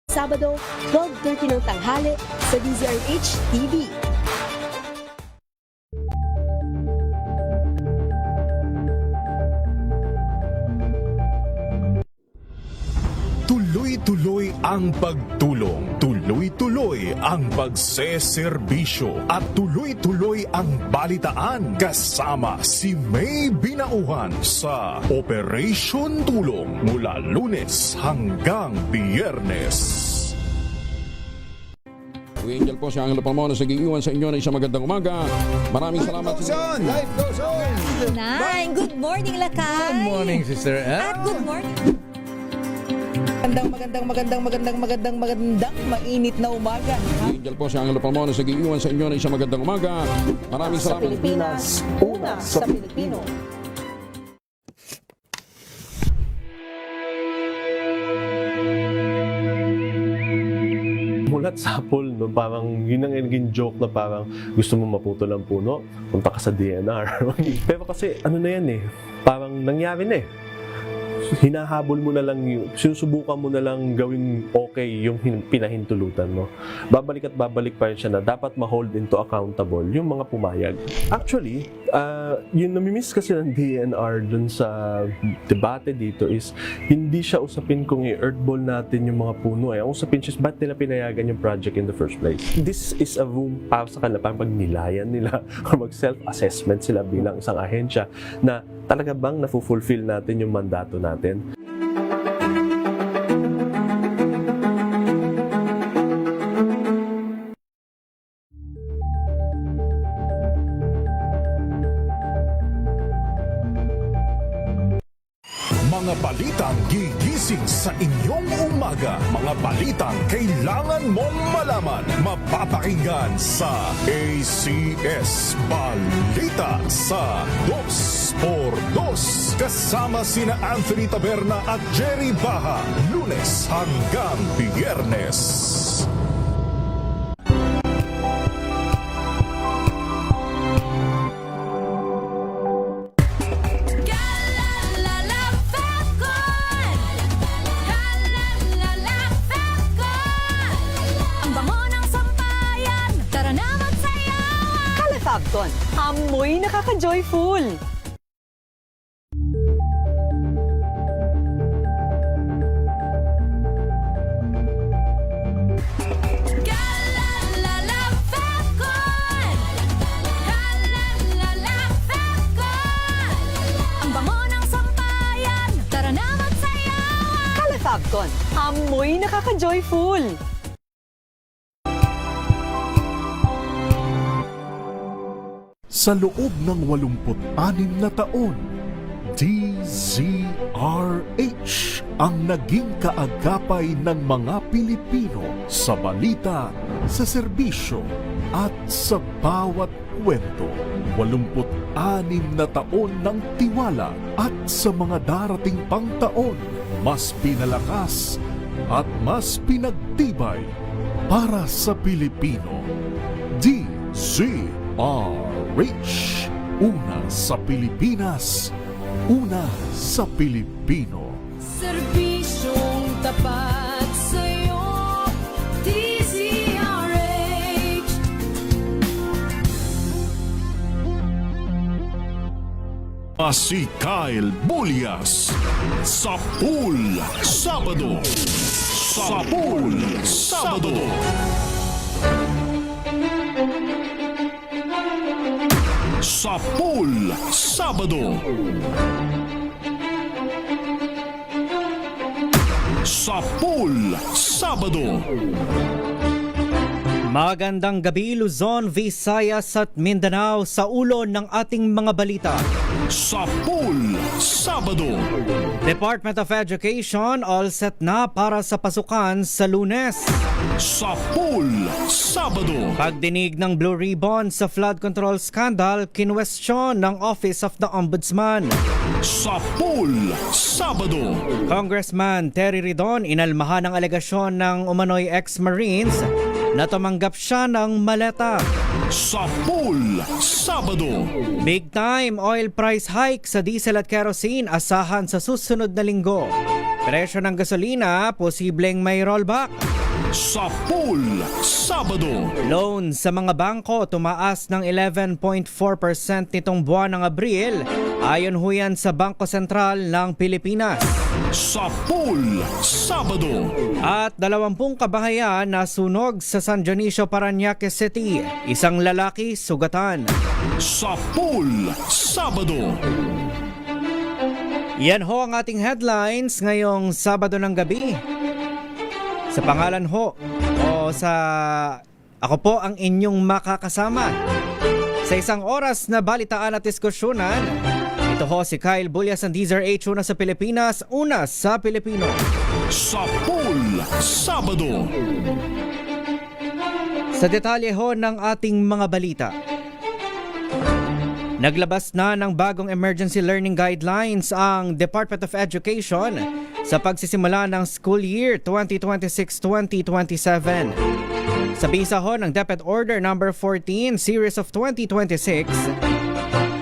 Sabado, 12:30 ng tanghali sa DZRH TV. Tuloy-tuloy ang pagtulong, tuloy-tuloy ang pagseserbisyo at tuloy-tuloy ang balitaan kasama si May Binauhan sa Operation Tulong mula Lunes hanggang Biyernes. Angel po si Angelo Palmona sa giiwan sa inyo na isang magandang umaga. Maraming salamat. Life goes on! Nine, good morning, Lakay. Good morning, Sister Ann. At good morning. Magandang mainit na umaga. Angel po si Angelo Palmona sa giiwan sa inyo na isang magandang umaga. Maraming Sa salamat. Pilipinas, una sa Pilipino. Mulat sa Apple, no, parang yun ang naging joke na parang gusto mo maputol ang puno, punta ka sa DNR. Pero kasi ano na yan eh, parang nangyari na eh. Hinahabol mo na lang yun, sinusubukan mo na lang gawing okay yung pinahintulutan mo. Babalik at babalik pa rin siya na dapat ma-hold into accountable yung mga pumayag. Actually, yung namimiss kasi ng DNR dun sa debate dito is hindi siya usapin kung i-earthball natin yung mga puno. Ang usapin siya is ba't nila pinayagan yung project in the first place. This is a room para sa kanila, parang pagnilayan nila o mag-self-assessment sila bilang isang ahensya na talaga bang na-fulfill natin yung mandato natin? Mga balitang gigising sa inyong umaga. Mga balitang kailangan mong malaman. Mapapakinggan sa ACS Balita sa 2x2. Kasama sina Anthony Taberna at Jerry Baha. Lunes hanggang Biyernes. Fabcon, amoy nakaka-joyful. Fabcon, amoy nakaka-joyful. Sa loob ng 86 na taon, DZRH ang naging kaagapay ng mga Pilipino sa balita, sa serbisyo at sa bawat kwento. 86 na taon ng tiwala at sa mga darating pang taon, mas pinalakas at mas pinagtibay para sa Pilipino. DZRH, una sa Pilipinas, una sa Pilipino. Serbisyong tapat sa'yo, DZRH. Si Kyle Bulyas sa Pool Sabado. Sa Pool Sabado. Sa Pool Sabado. Sa Pool Sabado. Magandang gabi Luzon, Visayas at Mindanao sa ulo ng ating mga balita. Sa Pool Sabado. Department of Education all set na para sa pasukan sa Lunes. Sa Pool Sabado. Pagdinig ng Blue Ribbon sa flood control scandal, kinwestiyon ng Office of the Ombudsman. Sa Pool Sabado. Congressman Terry Ridon inalmahan ang alegasyon ng umano'y ex-Marines na tumanggap siya ng maleta. Sa Pool Sabado. Big time oil price hike sa diesel at kerosene asahan sa susunod na linggo. Presyo ng gasolina posibleng may rollback. sa Pool Sabado. Loan sa mga bangko tumaas ng 11.4% nitong buwan ng Abril ayon huyan sa Bangko Sentral ng Pilipinas. Sa Pool Sabado. At 20 kabahayan na sunog sa San Dionisio, Parañaque City. Isang lalaki sugatan. Sa Pool Sabado. Yan ho ang ating headlines ngayong Sabado ng gabi. Sa pangalan ho ako po ang inyong makakasama sa isang oras na balitaan at diskusyonan. Ito ho si Kyle Bullas ng DZRH, una sa Pilipinas, una sa Pilipino. Sa Pool Sabado. Sa detalye ho ng ating mga balita. Naglabas na ng bagong emergency learning guidelines ang Department of Education sa pagsisimula ng school year 2026-2027. Sa bisa ho ng DepEd Order No. 14 Series of 2026,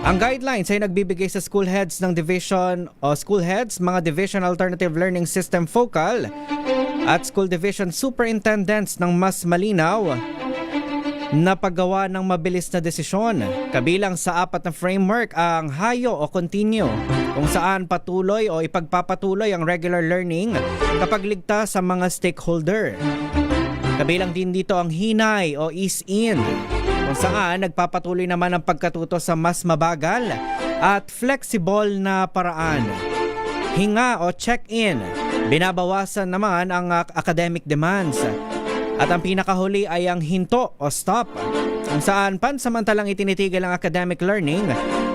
ang guidelines ay nagbibigay sa school heads ng mga Division Alternative Learning System Focal at school division superintendents ng mas malinaw na paggawa ng mabilis na desisyon. Kabilang sa 4 na framework ang hayo o continue, kung saan patuloy o ipagpapatuloy ang regular learning kapag ligtas sa mga stakeholder. Kabilang din dito ang hinay o ease-in, kung saan nagpapatuloy naman ang pagkatuto sa mas mabagal at flexible na paraan. Hinga o check-in, binabawasan naman ang academic demands. At ang pinakahuli ay ang hinto o stop, kung saan pansamantalang itinitigil ang academic learning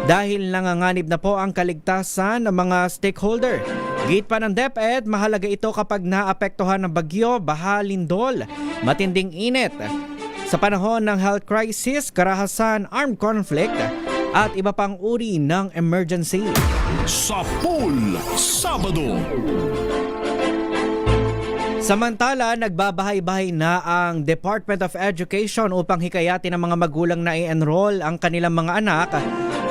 dahil nanganganib na po ang kaligtasan ng mga stakeholder. Git pa ng DepEd, mahalaga ito kapag naapektuhan ng bagyo, baha, lindol, matinding init. Sa panahon ng health crisis, karahasan, armed conflict, at iba pang uri ng emergency. Sa Pool Sabado. Samantala, nagbabahay-bahay na ang Department of Education upang hikayatin ng mga magulang na i-enroll ang kanilang mga anak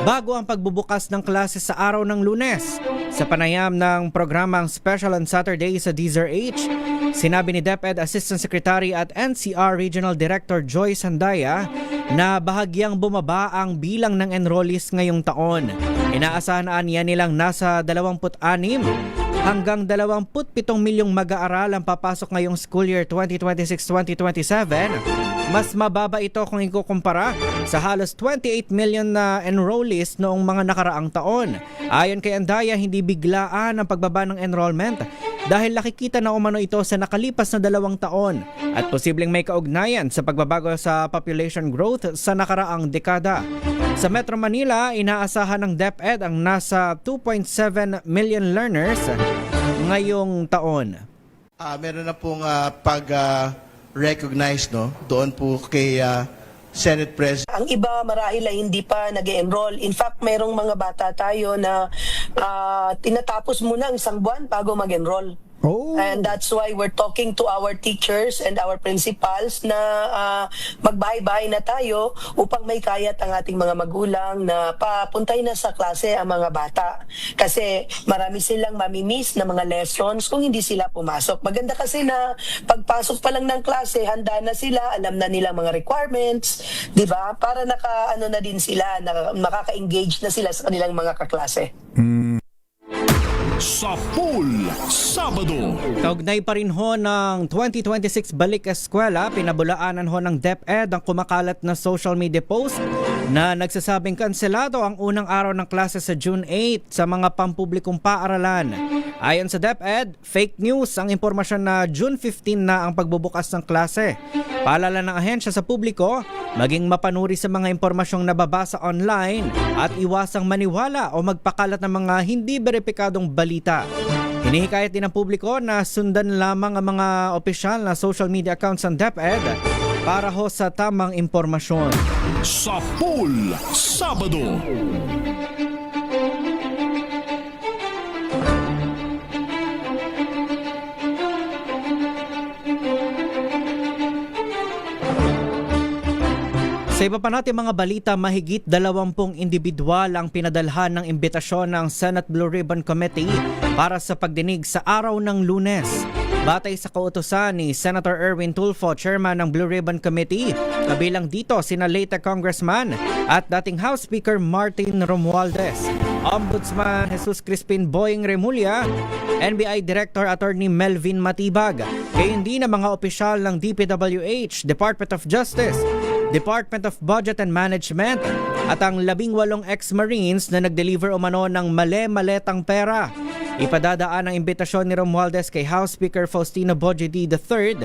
bago ang pagbubukas ng klase sa araw ng Lunes. Sa panayam ng programang Special on Saturday sa DZRH, sinabi ni DepEd Assistant Secretary at NCR Regional Director Joyce Handaya na bahagyang bumaba ang bilang ng enrollees ngayong taon. Inaasahan niya nilang nasa 26 hanggang 27 milyong mag-aaral ang papasok ngayong school year 2026-2027. Mas mababa ito kung ikukumpara sa halos 28 million na enrollees noong mga nakaraang taon. Ayon kay Andaya, hindi biglaan ang pagbaba ng enrollment dahil nakikita na umano ito sa nakalipas na 2 taon at posibleng may kaugnayan sa pagbabago sa population growth sa nakaraang dekada. Sa Metro Manila, inaasahan ng DepEd ang nasa 2.7 million learners ngayong taon. Meron na pong pag-recognize doon po kay Senate President. Ang iba marahil ay hindi pa nag-enroll. In fact, mayroong mga bata tayo na tinatapos muna ang 1 buwan bago mag-enroll. Oh. And that's why we're talking to our teachers and our principals na magbahay-bahay na tayo upang may kayat ang ating mga magulang na papuntay na sa klase ang mga bata. Kasi marami silang mamimiss na mga lessons kung hindi sila pumasok. Maganda kasi na pagpasok pa lang ng klase, handa na sila, alam na nila mga requirements, di ba? Para na din sila, makaka-engage na sila sa kanilang mga kaklase. Sa Pool Sabado. Kaugnay pa rin ho ng 2026 Balik Eskwela, pinabulaanan ho ng DepEd ang kumakalat na social media post na nagsasabing kanselado ang unang araw ng klase sa June 8 sa mga pampublikong paaralan. Ayon sa DepEd, fake news ang impormasyon na June 15 na ang pagbubukas ng klase. Paalala ng ahensya sa publiko, maging mapanuri sa mga impormasyong nababasa online at iwasang maniwala o magpakalat ng mga hindi beripikadong balita. Hinihikayat din ng publiko na sundan lamang ang mga opisyal na social media accounts ng DepEd para ho sa tamang impormasyon. Sa Pool Sabado. Sa iba pa natin mga balita, mahigit 20 individual ang pinadalhan ng imbitasyon ng Senate Blue Ribbon Committee para sa pagdinig sa araw ng Lunes. Batay sa kautusan ni Senator Erwin Tulfo, chairman ng Blue Ribbon Committee, kabilang dito sina late Congressman at dating House Speaker Martin Romualdez, Ombudsman Jesus Crispin Boying Remulla, NBI Director Attorney Melvin Matibag, gayon din ang mga opisyal ng DPWH, Department of Justice, Department of Budget and Management at ang 18 ex-Marines na nag-deliver umano ng male-maletang pera. Ipadadaan ang imbitasyon ni Romualdez kay House Speaker Faustino Bojeddi III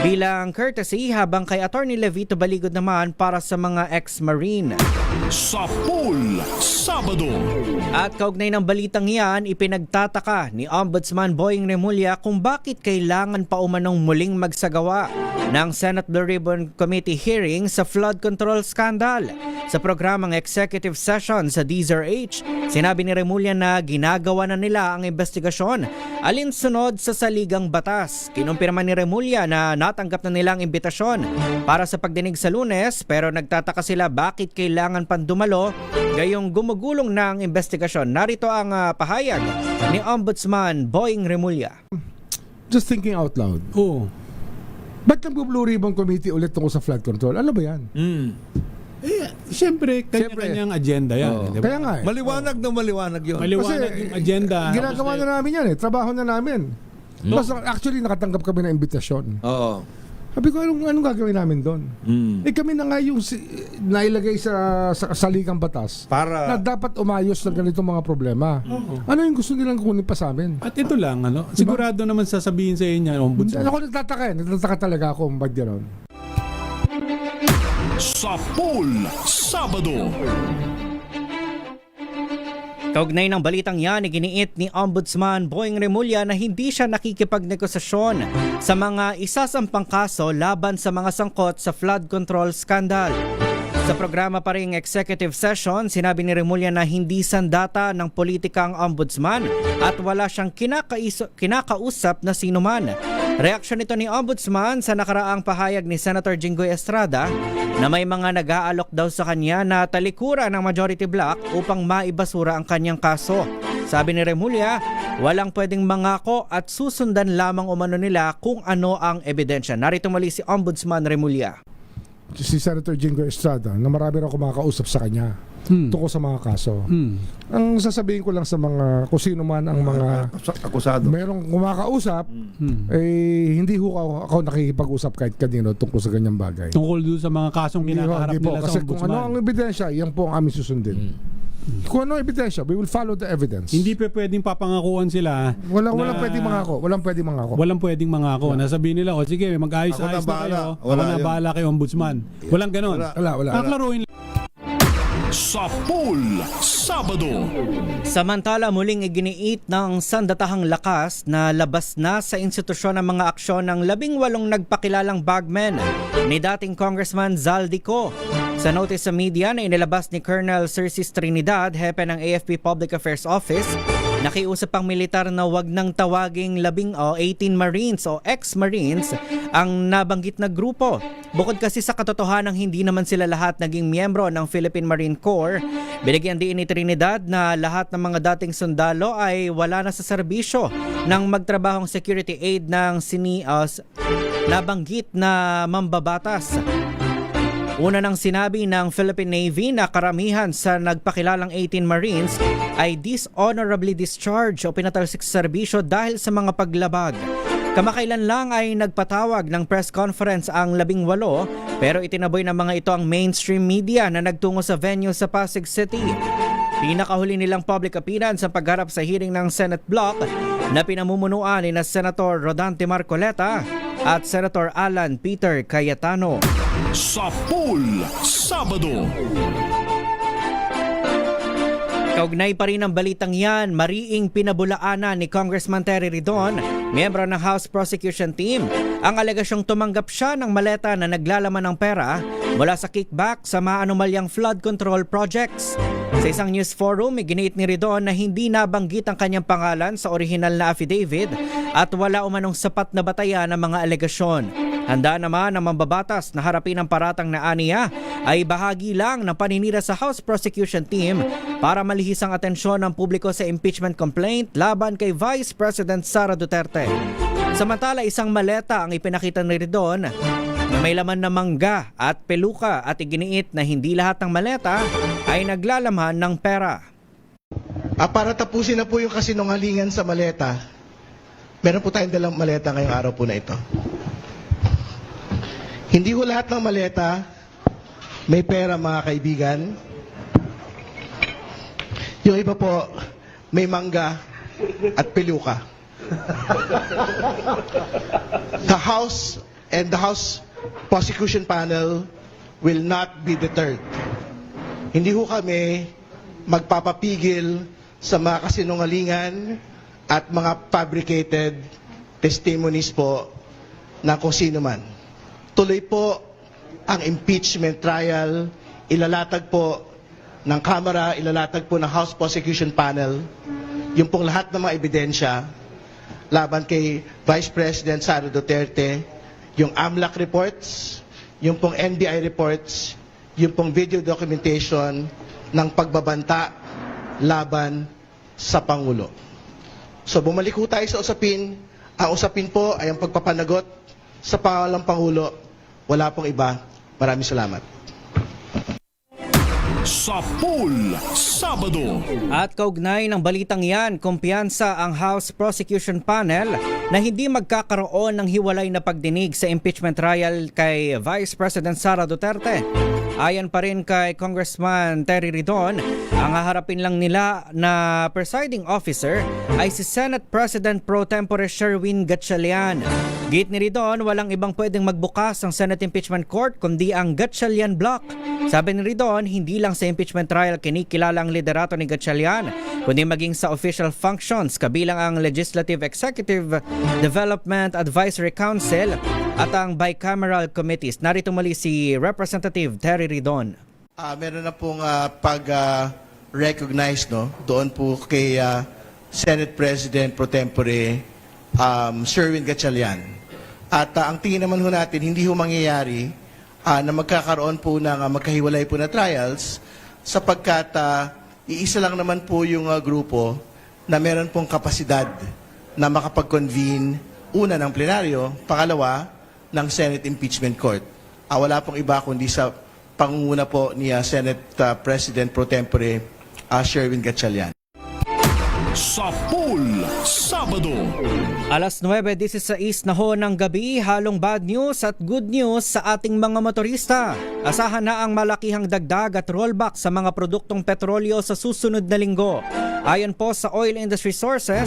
bilang courtesy, habang kay Attorney Levito Baligod naman para sa mga ex-Marine. Sa pool Sabado. At kaugnay ng balitang yan, ipinagtataka ni Ombudsman Boying Remulla kung bakit kailangan pa umanong muling magsagawa ng Senate Blue Ribbon Committee hearing sa flood control scandal. Sa programang executive session sa DZRH, sinabi ni Remulla na ginagawa na nila ang investigasyon alinsunod sa saligang batas. Kinumpirma ni Remulla na natanggap na nila ang imbitasyon para sa pagdinig sa Lunes, pero nagtataka sila bakit kailangan pang dumalo gayong gumugulong na ang investigasyon. Narito ang pahayag ni Ombudsman Boying Remulla. Just thinking out loud. Oo. Ba't nag-Blue Ribbon Committee ulit tungkol sa flood control? Ano ba yan? Siyempre, kanya-kanyang agenda yan. Diba? Kaya nga eh. Maliwanag na maliwanag yun. Maliwanag Kasi, yung agenda. Ginagawa na namin yan eh. Trabaho na namin. Actually, nakatanggap kami ng imbitasyon. Oo. Sabi ko, anong gagawin namin doon? Kami na nga yung nailagay sa saligang batas na dapat umayos ng ganitong mga problema. Ano yung gusto nilang kunin pa sa amin? At ito lang, sigurado naman sasabihin sa inyo, Ombudsman. Ako nagtataka talaga ako kung ba't gano'n. Sa pool Sabado. Kaugnay ng balitang yan, iginiit ni Ombudsman Boying Remulla na hindi siya nakikipagnegosasyon sa mga isasampang kaso laban sa mga sangkot sa flood control scandal. Sa programa pa ring executive session, sinabi ni Remulla na hindi sandata ng politika ang ombudsman at wala siyang kinakausap na sinuman. Reaksyon ito ni Ombudsman sa nakaraang pahayag ni Senator Jinggoy Estrada na may mga nag-aalok daw sa kanya na talikuran ng majority bloc upang maibasura ang kanyang kaso. Sabi ni Remulla, walang pwedeng mangako at susundan lamang umano nila kung ano ang ebidensya. Narito muli si Ombudsman Remulla. Si Senator Jinggoy Estrada na marami rin ako makakausap sa kanya tungkol sa mga kaso. Ang sasabihin ko lang sa mga kung sino man ang mga akusado, mayroong kumakausap, hindi ho ako nakikipag-usap kahit kanino tungkol sa ganyang bagay. Tungkol doon sa mga kasong kinakaharap nila sa kasi Ombudsman. kung ano ang ebidensya, yan po ang aming susundin. Kung ano ang ebidensya, we will follow the evidence. Hindi pa pwedeng papangakuan sila. Walang pwedeng mangako. Walang pwedeng mangako. Nasabihin nila, sige, mag-ayos-ayos na kayo. Ako na bahala kay Ombudsman. Walang ganon. Wala. Kaklaruhin sa pool Sabado. Samantala, muling iginiit ng sandatahang lakas na labas na sa institusyon ng mga aksyon ng 18 nagpakilalang bagmen ni dating Congressman Zaldico. Sa notice sa media na inilabas ni Colonel Cercis Trinidad, hepe ng AFP Public Affairs Office, nakiusap ang militar na wag nang tawaging 18 Marines o ex-Marines ang nabanggit na grupo. Bukod kasi sa katotohanang hindi naman sila lahat naging miyembro ng Philippine Marine Corps, binigyan din ni Trinidad na lahat ng mga dating sundalo ay wala na sa serbisyo nang magtrabahong security aid ng nabanggit na mambabatas. Una nang sinabi ng Philippine Navy na karamihan sa nagpakilalang 18 Marines ay dishonorably discharged o pinatalsik sa serbisyo dahil sa mga paglabag. Kamakailan lang ay nagpatawag ng press conference ang 18 pero itinaboy ng mga ito ang mainstream media na nagtungo sa venue sa Pasig City. Pinakahuli nilang public appearance sa pagharap sa hearing ng Senate block na pinamumunuan ni Senator Rodante Marcoleta at Senator Alan Peter Cayetano. Sa pool Sabado. Kaugnay pa rin ang balitang yan, mariing pinabulaanan ni Congressman Terry Ridon, miyembro ng House Prosecution Team, ang alegasyong tumanggap siya ng maleta na naglalaman ng pera mula sa kickback sa maanumalyang flood control projects. Sa isang news forum, iginiit ni Ridon na hindi nabanggit ang kanyang pangalan sa orihinal na affidavit at wala umanong sapat na batayan ng mga alegasyon. Handa naman ang mambabatas na harapin ang paratang na aniya ay bahagi lang ng paninira sa House Prosecution Team para malihis ang atensyon ng publiko sa impeachment complaint laban kay Vice President Sara Duterte. Samantala, isang maleta ang ipinakita ni Ridon na may laman na mangga at peluka at iginiit na hindi lahat ng maleta ay naglalaman ng pera. Para tapusin na po yung kasinungalingan sa maleta, meron po tayong dalang maleta ngayong araw po na ito. Hindi po lahat ng maleta may pera, mga kaibigan. Yung iba po may mangga at peluka. The House and the House Prosecution Panel will not be deterred. Hindi ho kami magpapapigil sa mga kasinungalingan at mga fabricated testimonies po na kung sino man. Tuloy po ang impeachment trial, ilalatag po ng Kamara, ilalatag po ng House Prosecution Panel, yung pong lahat ng mga ebidensya laban kay Vice President Sara Duterte, yung AMLAC reports, yung pong NBI reports, yung pong video documentation ng pagbabanta laban sa Pangulo. So bumalik po tayo sa usapin. Ang usapin po ay ang pagpapanagot sa pangalang Pangulo. Wala pong iba. Maraming salamat. Sa pool Sabado. At kaugnay ng balitang yan, kumpiyansa ang House Prosecution Panel na hindi magkakaroon ng hiwalay na pagdinig sa impeachment trial kay Vice President Sara Duterte. Ayon pa rin kay Congressman Terry Ridon, ang haharapin lang nila na presiding officer ay si Senate President Pro Tempore Sherwin Gatchalian. Git ni Ridon, walang ibang pwedeng magbukas ng Senate Impeachment Court kundi ang Gatchalian Block. Sabi ni Ridon, hindi lang sa impeachment trial kinikilala ang liderato ni Gatchalian, kundi maging sa official functions kabilang ang Legislative Executive Development Advisory Council at ang bicameral committees. Narito muli si Representative Terry Ridon. Meron na pong pag-recognize doon po kay Senate President Pro Tempore Sherwin Gatchalian. At ang tingin naman ho natin, hindi ho mangyayari na magkakaroon po ng magkahiwalay po na trials sapagkat iisa lang naman po yung grupo na meron pong kapasidad na makapag-convene una ng plenaryo, pangalawa ng Senate Impeachment Court. Wala pong iba kundi sa pangunguna po ni Senate President Pro Tempore Sherwin Gatchalian. Sa pool Sabado. Alas 9:16 na ho ng gabi, halong bad news at good news sa ating mga motorista. Asahan na ang malakihang dagdag at rollback sa mga produktong petrolyo sa susunod na linggo. Ayon po sa Oil Industry Sources,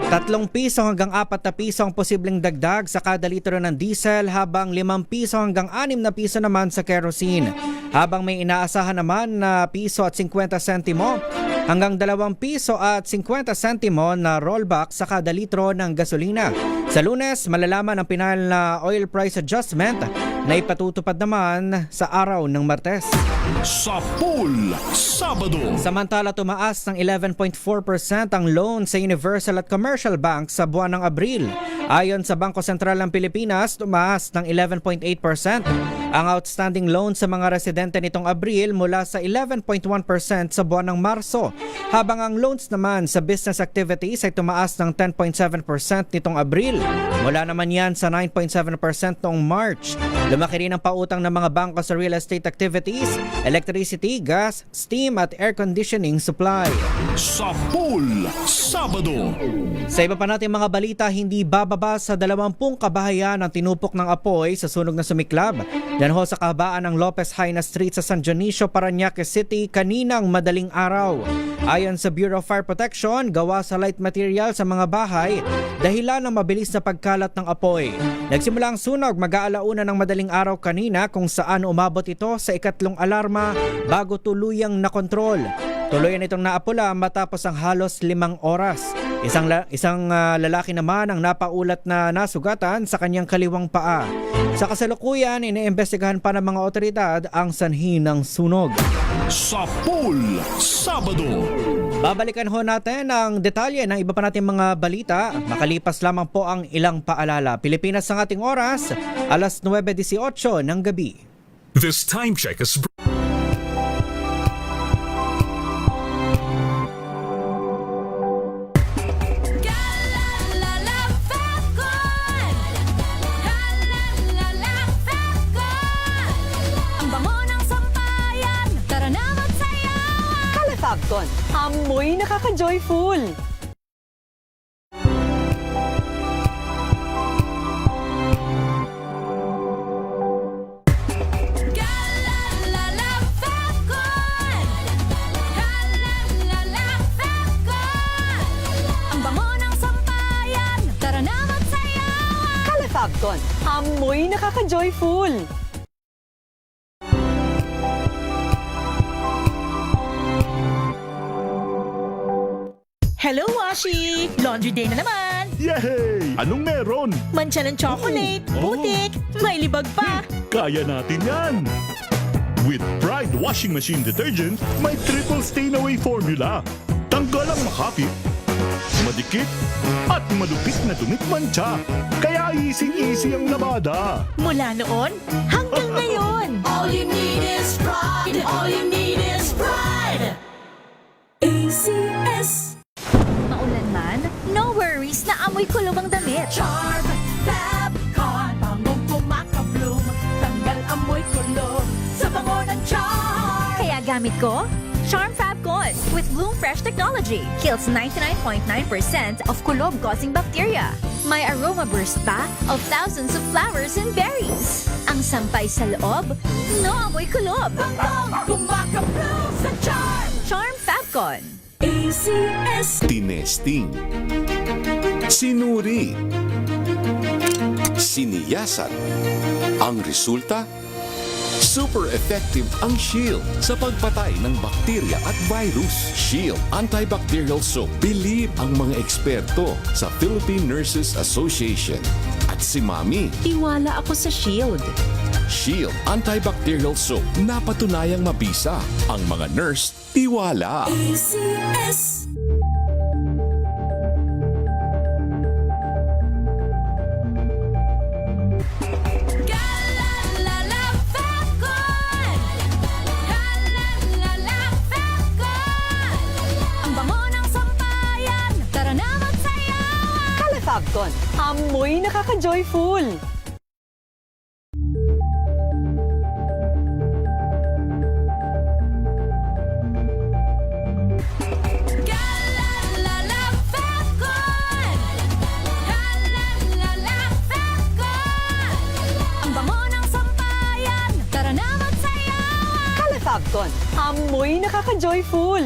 3 piso hanggang 4 na piso ang posibleng dagdag sa kada litro ng diesel, habang 5 piso hanggang 6 na piso naman sa kerosene. Habang may inaasahan naman na piso at 50 sentimo hanggang 2 piso at 50 sentimo na rollback sa kada litro ng gasolina. Sa Lunes, malalaman ang final na oil price adjustment na ipatutupad naman sa araw ng Martes. Sa pool Sabado. Samantala, tumaas ng 11.4% ang loan sa Universal at Commercial Bank sa buwan ng Abril. Ayon sa Bangko Sentral ng Pilipinas, tumaas ng 11.8% ang outstanding loan sa mga residente nitong Abril mula sa 11.1% sa buwan ng Marso, habang ang loans naman sa business activities ay tumaas ng 10.7% nitong Abril. Mula naman yan sa 9.7% noong March. Lumaki rin ang pautang ng mga bangko sa real estate activities, electricity, gas, steam at air conditioning supply. Sa pool Sabado. Sa iba pa natin mga balita, hindi bababa sa 20 kabahayan ang tinupok ng apoy sa sunog na sumiklab yan ho sa kabaan ng Lopez Haina Street sa San Dionisio, Parañaque City kaninang madaling araw. Ayon sa Bureau of Fire Protection, gawa sa light material sa mga bahay dahilan ng mabilis na pagkalat ng apoy. Nagsimula ang sunog mag-aalauna ng madaling araw kanina kung saan umabot ito sa ikatlong alarma bago tuluyang nakontrol. Tuluyan itong naapula matapos ang halos 5 oras. Isang lalaki naman ang napaulat na nasugatan sa kanyang kaliwang paa. Sa kasalukuyan, iniimbestigahan pa ng mga otoridad ang sanhi ng sunog. Sa pool Sabado. Babalikan ho natin ang detalye ng iba pa nating mga balita. Makalipas lamang po ang ilang paalala. Pilipinas ang ating oras, alas 9:18 ng gabi. This time check is Fabcon, amoy nakaka-joyful. Galalala Fabcon! Galalala Fabcon! Ang bango ng sampayan, tara na magsayawan! Kala Fabcon, amoy nakaka-joyful. Hello, Washi! Laundry day na naman! Yay! Anong meron? Mancha ng chocolate, putik, may libag pa! Kaya natin yan! With Pride Washing Machine Detergent, may triple stain-away formula. Tanggal ang makapit, madikit, at malupit na dumit mancha. Kaya easy-easy ang labada. Mula noon hanggang ngayon! All you need is pride! All you need is pride! ACS! Maulan man, no worries na amoy kulob ang damit. Charm Fabcon! Bangong kumakabloom, tanggal amoy kulob sa bango ng charm! Kaya gamit ko, Charm Fabcon with Bloom Fresh Technology. Kills 99.9% of kulob-causing bacteria. May aroma burst pa of thousands of flowers and berries. Ang sampay sa loob, no amoy kulob. Bangong kumakabloom sa charm! Charm Fabcon. ACS! Tinesting, sinuri, siniyasan. Ang resulta? Super effective ang Shield sa pagpatay ng bakterya at virus. Shield Antibacterial Soap. Believe ang mga eksperto sa Philippine Nurses Association. At si Mami. Tiwala ako sa Shield. Shield Antibacterial Soap. Napatunayang mabisa. Ang mga nurse, tiwala. ACS! Galalala Fabcon! Galalala Fabcon! Ang bango ng sampayan, tara na magsayawan! Kala Fabcon, amoy nakaka-joyful. Galalala Fabcon! Galalala Fabcon! Ang bango ng sampayan, tara na magsayawan! Kala Fabcon, amoy nakaka-joyful.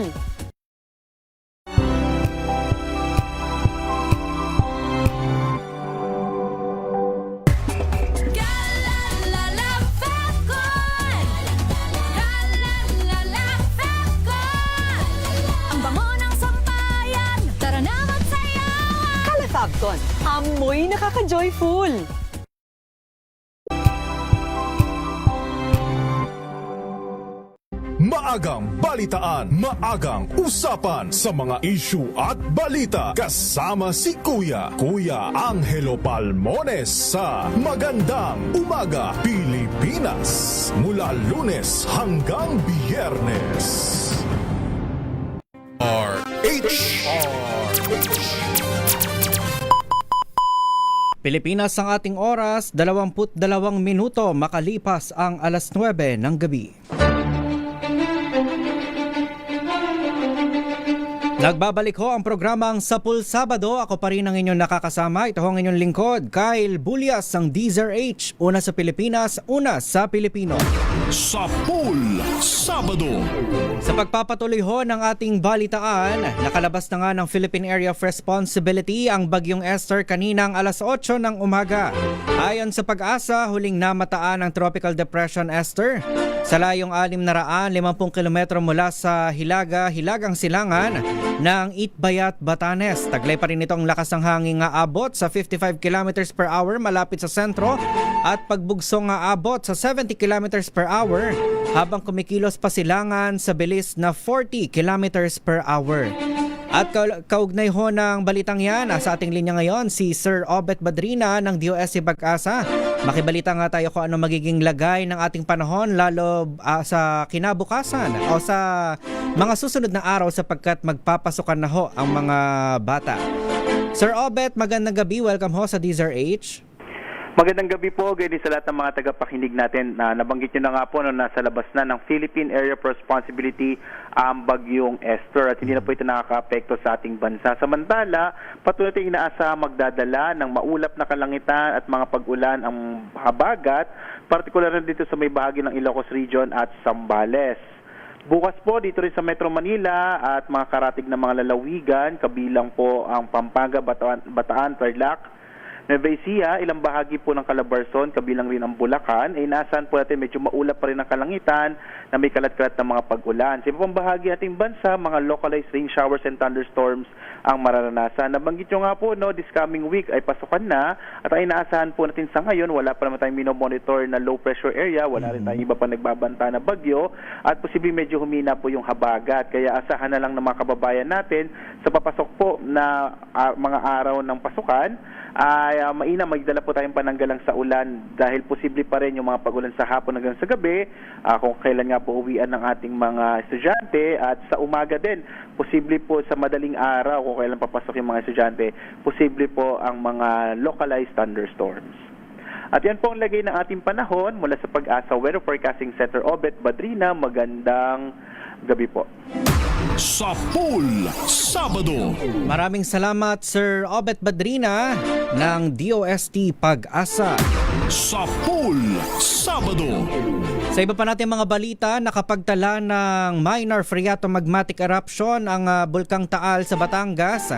Galalala Fabcon! Galalala Fabcon! Ang bango ng sampayan, tara na magsayawan! Kala Fabcon, amoy nakaka-joyful. Maagang balitaan, maagang usapan sa mga issue at balita. Kasama si Kuya Angelo Palmones sa Magandang Umaga Pilipinas. Mula Lunes hanggang Biyernes. Pilipinas ang ating oras, 22 minuto makalipas ang alas 9 ng gabi. Nagbabalik ho ang programang Sapul Sabado. Ako pa rin ang inyong nakakasama. Ito ho ang inyong lingkod, Kyle Bulias, ang Deezer H. Una sa Pilipinas, una sa Pilipino. Sapul Sabado. Sa pagpapatuloy ho ng ating balitaan, nakalabas na nga ng Philippine Area of Responsibility ang Bagyong Esther kaninang alas 8 ng umaga. Ayon sa Pag-asa, huling namataan ang Tropical Depression Esther sa layong 650 km mula sa Hilagang Silangan ng Itbayat, Batanes. Taglay pa rin itong lakas ng hangin nga abot sa 55 km per hour malapit sa sentro at pagbugso nga abot sa 70 km per hour habang kumikilos pa Silangan sa bilis na 40 km per hour. At kaugnay ho ng balitang yan, sa ating linya ngayon si Sir Obet Badrina ng DOST Pag-asa. Makibalita nga tayo kung ano magiging lagay ng ating panahon lalo sa kinabukasan o sa mga susunod na araw sapagkat magpapasukan na ho ang mga bata. Sir Obet, magandang gabi. Welcome ho sa Deezer H. Magandang gabi po, ganyan sa lahat ng mga tagapakinig natin. Nabanggit nyo na nga po na nasa labas na ng Philippine Area of Responsibility ang bagyong Esther at hindi na po ito nakaka-apekto sa ating bansa. Samantala, patuloy tayong inaasa magdadala ng maulap na kalangitan at mga pag-ulan ang habagat, partikular na dito sa may bahagi ng Ilocos Region at Zambales. Bukas po dito rin sa Metro Manila at mga karatig na mga lalawigan, kabilang po ang Pampanga, Bataan, Tarlac, Nueva Ecija, ilang bahagi po ng Calabarzon, kabilang rin ang Bulacan, ay inaasahan po natin medyo maulap pa rin ang kalangitan na may kalat-kalat na mga pag-ulan. Sa ibang bahagi ating bansa, mga localized rain showers and thunderstorms ang mararanasan. Nabanggit nyo nga po, this coming week ay pasukan na at ang inaasahan po natin sa ngayon, wala pa naman tayong minomonitor na low pressure area, wala rin tayong iba pa nagbabanta na bagyo at posibleng medyo humina po yung habagat. Kaya asahan na lang ng mga kababayan natin sa papasok po na mga araw ng pasukan, ay mainam magdala po tayong pananggalang sa ulan dahil posible pa rin yung mga pag-ulan sa hapon hanggang sa gabi kung kailan nga po uwian ng ating mga estudyante at sa umaga din, posible po sa madaling araw kung kailan papasok yung mga estudyante, posible po ang mga localized thunderstorms. At yan po ang lagay ng ating panahon mula sa Pag-asa Weather Forecasting Center Obet Badrina. Magandang gabi po. Sa Pool Sabado. Maraming salamat Sir Obet Badrina ng DOST Pag-asa. Sa Pool Sabado. Sa iba pa natin mga balita, nakapagtala ng minor phreatomagmatic eruption ang Bulkang Taal sa Batangas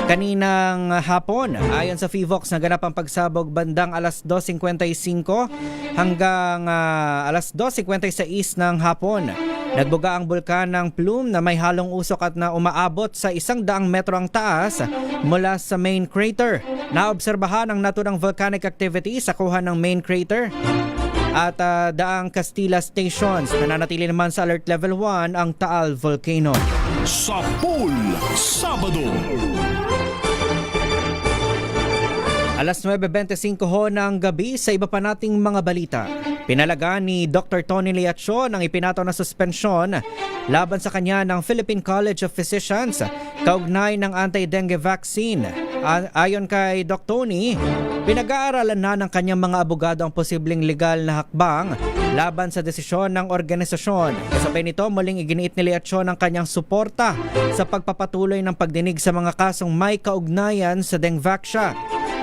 kaninang hapon. Ayon sa FIVOX, naganap ang pagsabog bandang alas 2:55 hanggang alas 2:56 ng hapon. Nagbuga ang bulkan ng plume na may halong usok at na umaabot sa 100 metro ang taas mula sa main crater. Naobserbahan ang naturang volcanic activity sa kuha ng main crater at daang Castilla stations. Nananatili naman sa alert level 1 ang Taal Volcano. Sa Pool Sabado. Alas 9:25 ho ng gabi sa iba pa nating mga balita. Pinalagaan ni Dr. Tony Leacho ang ipinato na suspensyon laban sa kanya ng Philippine College of Physicians kaugnay ng anti-dengue vaccine. Ayon kay Dr. Tony, pinag-aaralan na ng kanyang mga abogado ang posibleng legal na hakbang laban sa desisyon ng organisasyon. Kasabay nito, muling iginiit ni Leacho ang kanyang suporta sa pagpapatuloy ng pagdinig sa mga kasong may kaugnayan sa Dengvaxia.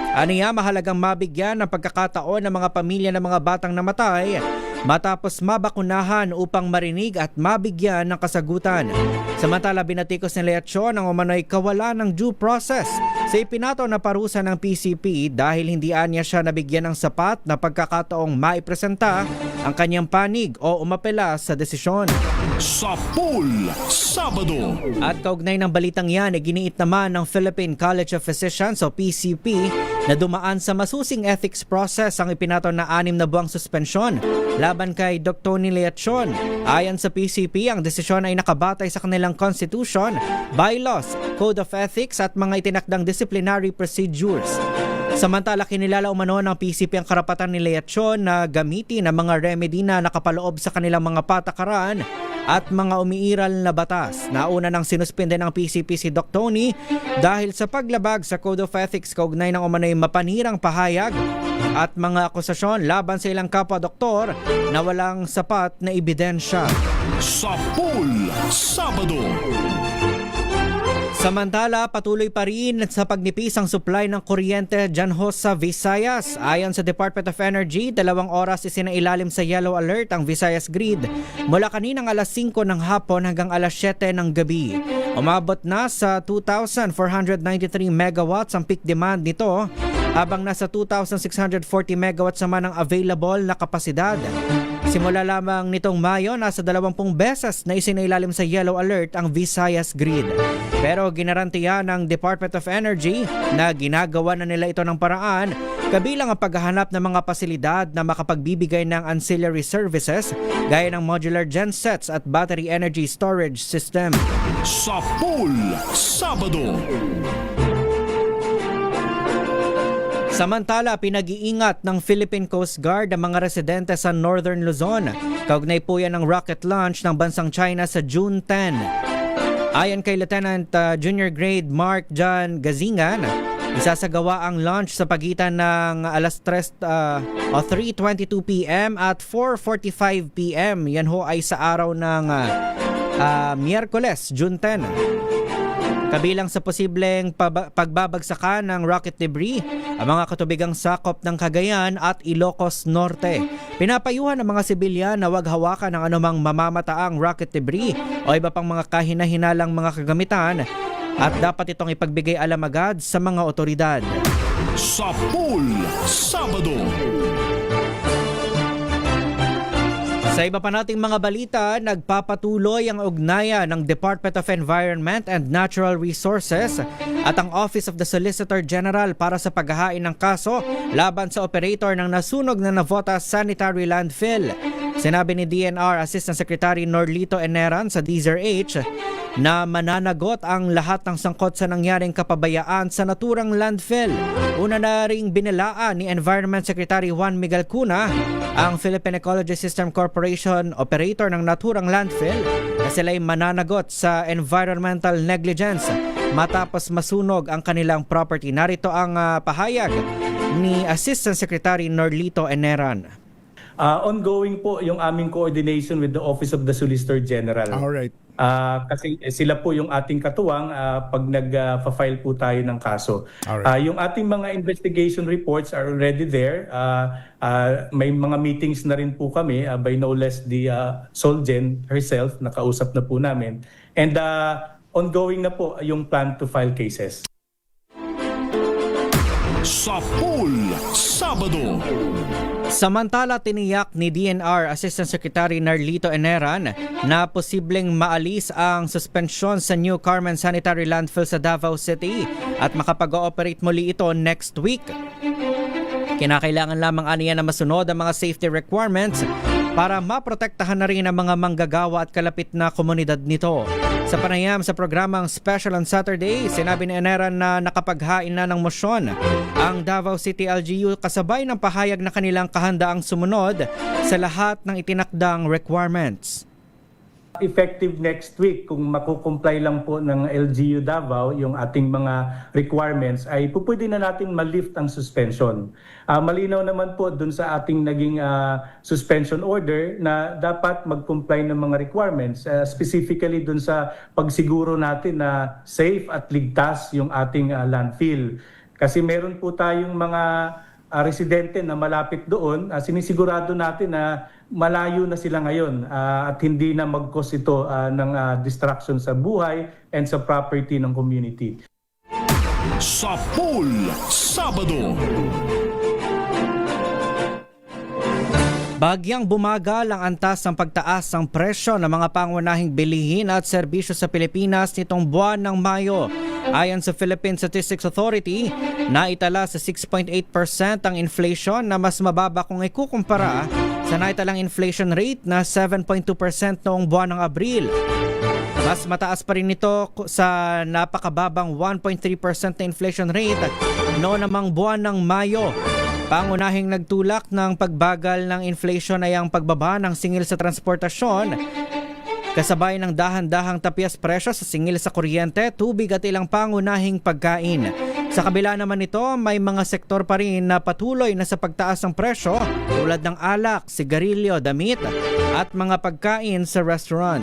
Aniya, mahalagang mabigyan ng pagkakataon ng mga pamilya ng mga batang namatay matapos mabakunahan upang marinig at mabigyan ng kasagutan. Samantala, binatikos ni Leacho ang umano'y kawalan ng due process sa ipinato na parusa ng PCP dahil hindi niya siya nabigyan ng sapat na pagkakataong maipresenta ang kanyang panig o umapela sa desisyon. Sa Pool Sabado. At kaugnay ng balitang yan, giniit naman ng Philippine College of Physicians o PCP na dumaan sa masusing ethics process ang ipinato na 6 na buwang suspensyon laban kay Dr. Tony Leachon. Ayon sa PCP, ang desisyon ay nakabatay sa kanilang constitution, bylaws, code of ethics at mga itinakdang disciplinary procedures. Samantala, kinilala umano ng PCP ang karapatan ni Leachon na gamitin ang mga remedy na nakapaloob sa kanilang mga patakaran at mga umiiral na batas. Nauna nang sinuspinde ng PCP si Dr. Tony dahil sa paglabag sa Code of Ethics kaugnay ng umano'y mapanirang pahayag at mga akusasyon laban sa ilang kapwa-doktor na walang sapat na ebidensya. Sa Pool Sabado. Samantala, patuloy pa rin sa pagnipis ang supply ng kuryente dyan ho sa Visayas. Ayon sa Department of Energy, 2 oras isinailalim sa yellow alert ang Visayas grid mula kaninang alas 5 ng hapon hanggang alas 7 ng gabi. Umabot na sa 2,493 megawatts ang peak demand nito habang nasa 2,640 megawatts naman ang available na kapasidad. Simula lamang nitong Mayo, nasa 20 beses na isinailalim sa yellow alert ang Visayas grid. Pero ginarantiya ng Department of Energy na ginagawa na nila ito ng paraan kabilang ang paghahanap ng mga pasilidad na makapagbibigay ng ancillary services gaya ng modular gensets at battery energy storage system. Sa Pool Sabado. Samantala, pinag-iingat ng Philippine Coast Guard ang mga residente sa Northern Luzon. Kaugnay po yan ng rocket launch ng bansang China sa June 10. Ayon kay Lieutenant Junior Grade Mark John Gazingan, Isasagawa ang launch sa pagitan ng alas 3:22 p.m. at 4:45 p.m. Yan ho ay sa araw ng Miyerkules, June 10. Kabilang sa posibleng pagbabagsakan ng rocket debris ang mga katubigang sakop ng Cagayan at Ilocos Norte. Pinapayuhan ang mga sibilyan na huwag hawakan ng anumang mamamataang rocket debris o iba pang mga kahina-hinalang mga kagamitan at dapat itong ipagbigay alam agad sa mga otoridad. Sa Pool Sabado. Sa iba pa nating mga balita, nagpapatuloy ang ugnayan ng Department of Environment and Natural Resources at ang Office of the Solicitor General para sa paghahain ng kaso laban sa operator ng nasunog na Navotas Sanitary Landfill. Sinabi ni DNR Assistant Secretary Norlito Eneran sa DZRH na mananagot ang lahat ng sangkot sa nangyaring kapabayaan sa naturang landfill. Una na ring binilaan ni Environment Secretary Juan Miguel Cuna ang Philippine Ecology System Corporation operator ng naturang landfill na sila'y mananagot sa environmental negligence matapos masunog ang kanilang property. Narito ang pahayag ni Assistant Secretary Norlito Eneran. Ongoing po yung aming coordination with the Office of the Solicitor General. All right. Kasi sila po yung ating katuwang pag nag-file po tayo ng kaso. Yung ating mga investigation reports are already there. May mga meetings na rin po kami by no less the Solgen herself, nakausap na po namin. And ongoing na po yung plan to file cases. Sa Pool Sabado. Samantala, tiniyak ni DNR Assistant Secretary Narlito Eneran na posibleng maalis ang suspensyon sa New Carmen Sanitary Landfill sa Davao City at makapag-ooperate muli ito next week. Kinakailangan lamang aniya na masunod ang mga safety requirements para maprotektahan na rin ang mga manggagawa at kalapit na komunidad nito. Sa panayam sa programang Special on Saturday, sinabi ni Eneran na nakapaghain na ng mosyon ang Davao City LGU kasabay ng pahayag na kanilang kahandaang sumunod sa lahat ng itinakdang requirements. Effective next week, kung makukomply lang po ng LGU Davao yung ating mga requirements, ay pwede na natin ma-lift ang suspension. Malinaw naman po dun sa ating naging suspension order na dapat mag-comply ng mga requirements, specifically dun sa pagsiguro natin na safe at ligtas yung ating landfill. Kasi meron po tayong mga residente na malapit doon, sinisigurado natin na malayo na sila ngayon at hindi na mag-cause ito ng distraction sa buhay and sa property ng community. Sa Pool Sabado. Bagyang bumagal ang antas ng pagtaas ng presyo ng mga pangunahing bilihin at serbisyo sa Pilipinas nitong buwan ng Mayo. Ayon sa Philippine Statistics Authority, naitala sa 6.8% ang inflation na mas mababa kung ikukumpara sa naitalang inflation rate na 7.2% noong buwan ng Abril. Mas mataas pa rin ito sa napakababang 1.3% na inflation rate noong namang buwan ng Mayo. Pangunahing nagtulak ng pagbagal ng inflation ay ang pagbaba ng singil sa transportasyon, kasabay ng dahan-dahang tapyas presyo sa singil sa kuryente, tubig at ilang pangunahing pagkain. Sa kabila naman nito, may mga sektor pa rin na patuloy na sa pagtaas ng presyo tulad ng alak, sigarilyo, damit at mga pagkain sa restaurant.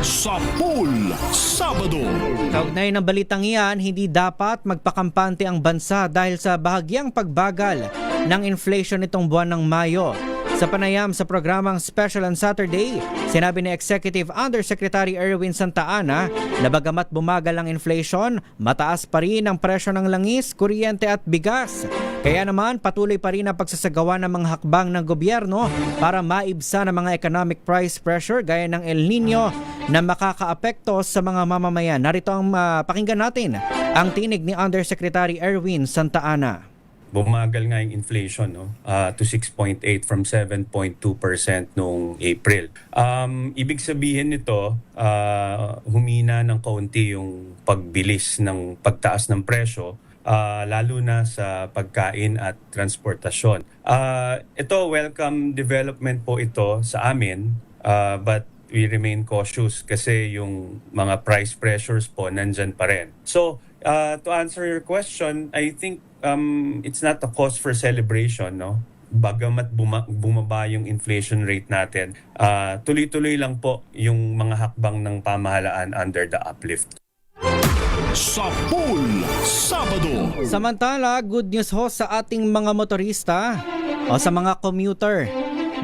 Sa Pool Sabado. Kaugnay ng balitang iyan, hindi dapat magpakampante ang bansa dahil sa bahagyang pagbagal ng inflation nitong buwan ng Mayo. Sa panayam sa programang Special on Saturday, sinabi ni Executive Undersecretary Erwin Santa Ana na bagamat bumagal ang inflation, mataas pa rin ang presyo ng langis, kuryente at bigas. Kaya naman patuloy pa rin ang pagsasagawa ng mga hakbang ng gobyerno para maibsan ang mga economic price pressure gaya ng El Nino na makakaapekto sa mga mamamayan. Narito ang pakinggan natin ang tinig ni Undersecretary Erwin Santa Ana. Bumagal nga yung inflation to 6.8 from 7.2% noong April. Ibig sabihin nito, humina ng kaunti yung pagbilis ng pagtaas ng presyo, lalo na sa pagkain at transportasyon. Ito, welcome development po ito sa amin, but we remain cautious kasi yung mga price pressures po nandyan pa rin. So, To answer your question, I think it's not a cause for celebration, no? Bagamat bumaba yung inflation rate natin, tuloy-tuloy lang po yung mga hakbang ng pamahalaan under the uplift. Sa Pool Sabado. Samantala, good news ho sa ating mga motorista o sa mga commuter.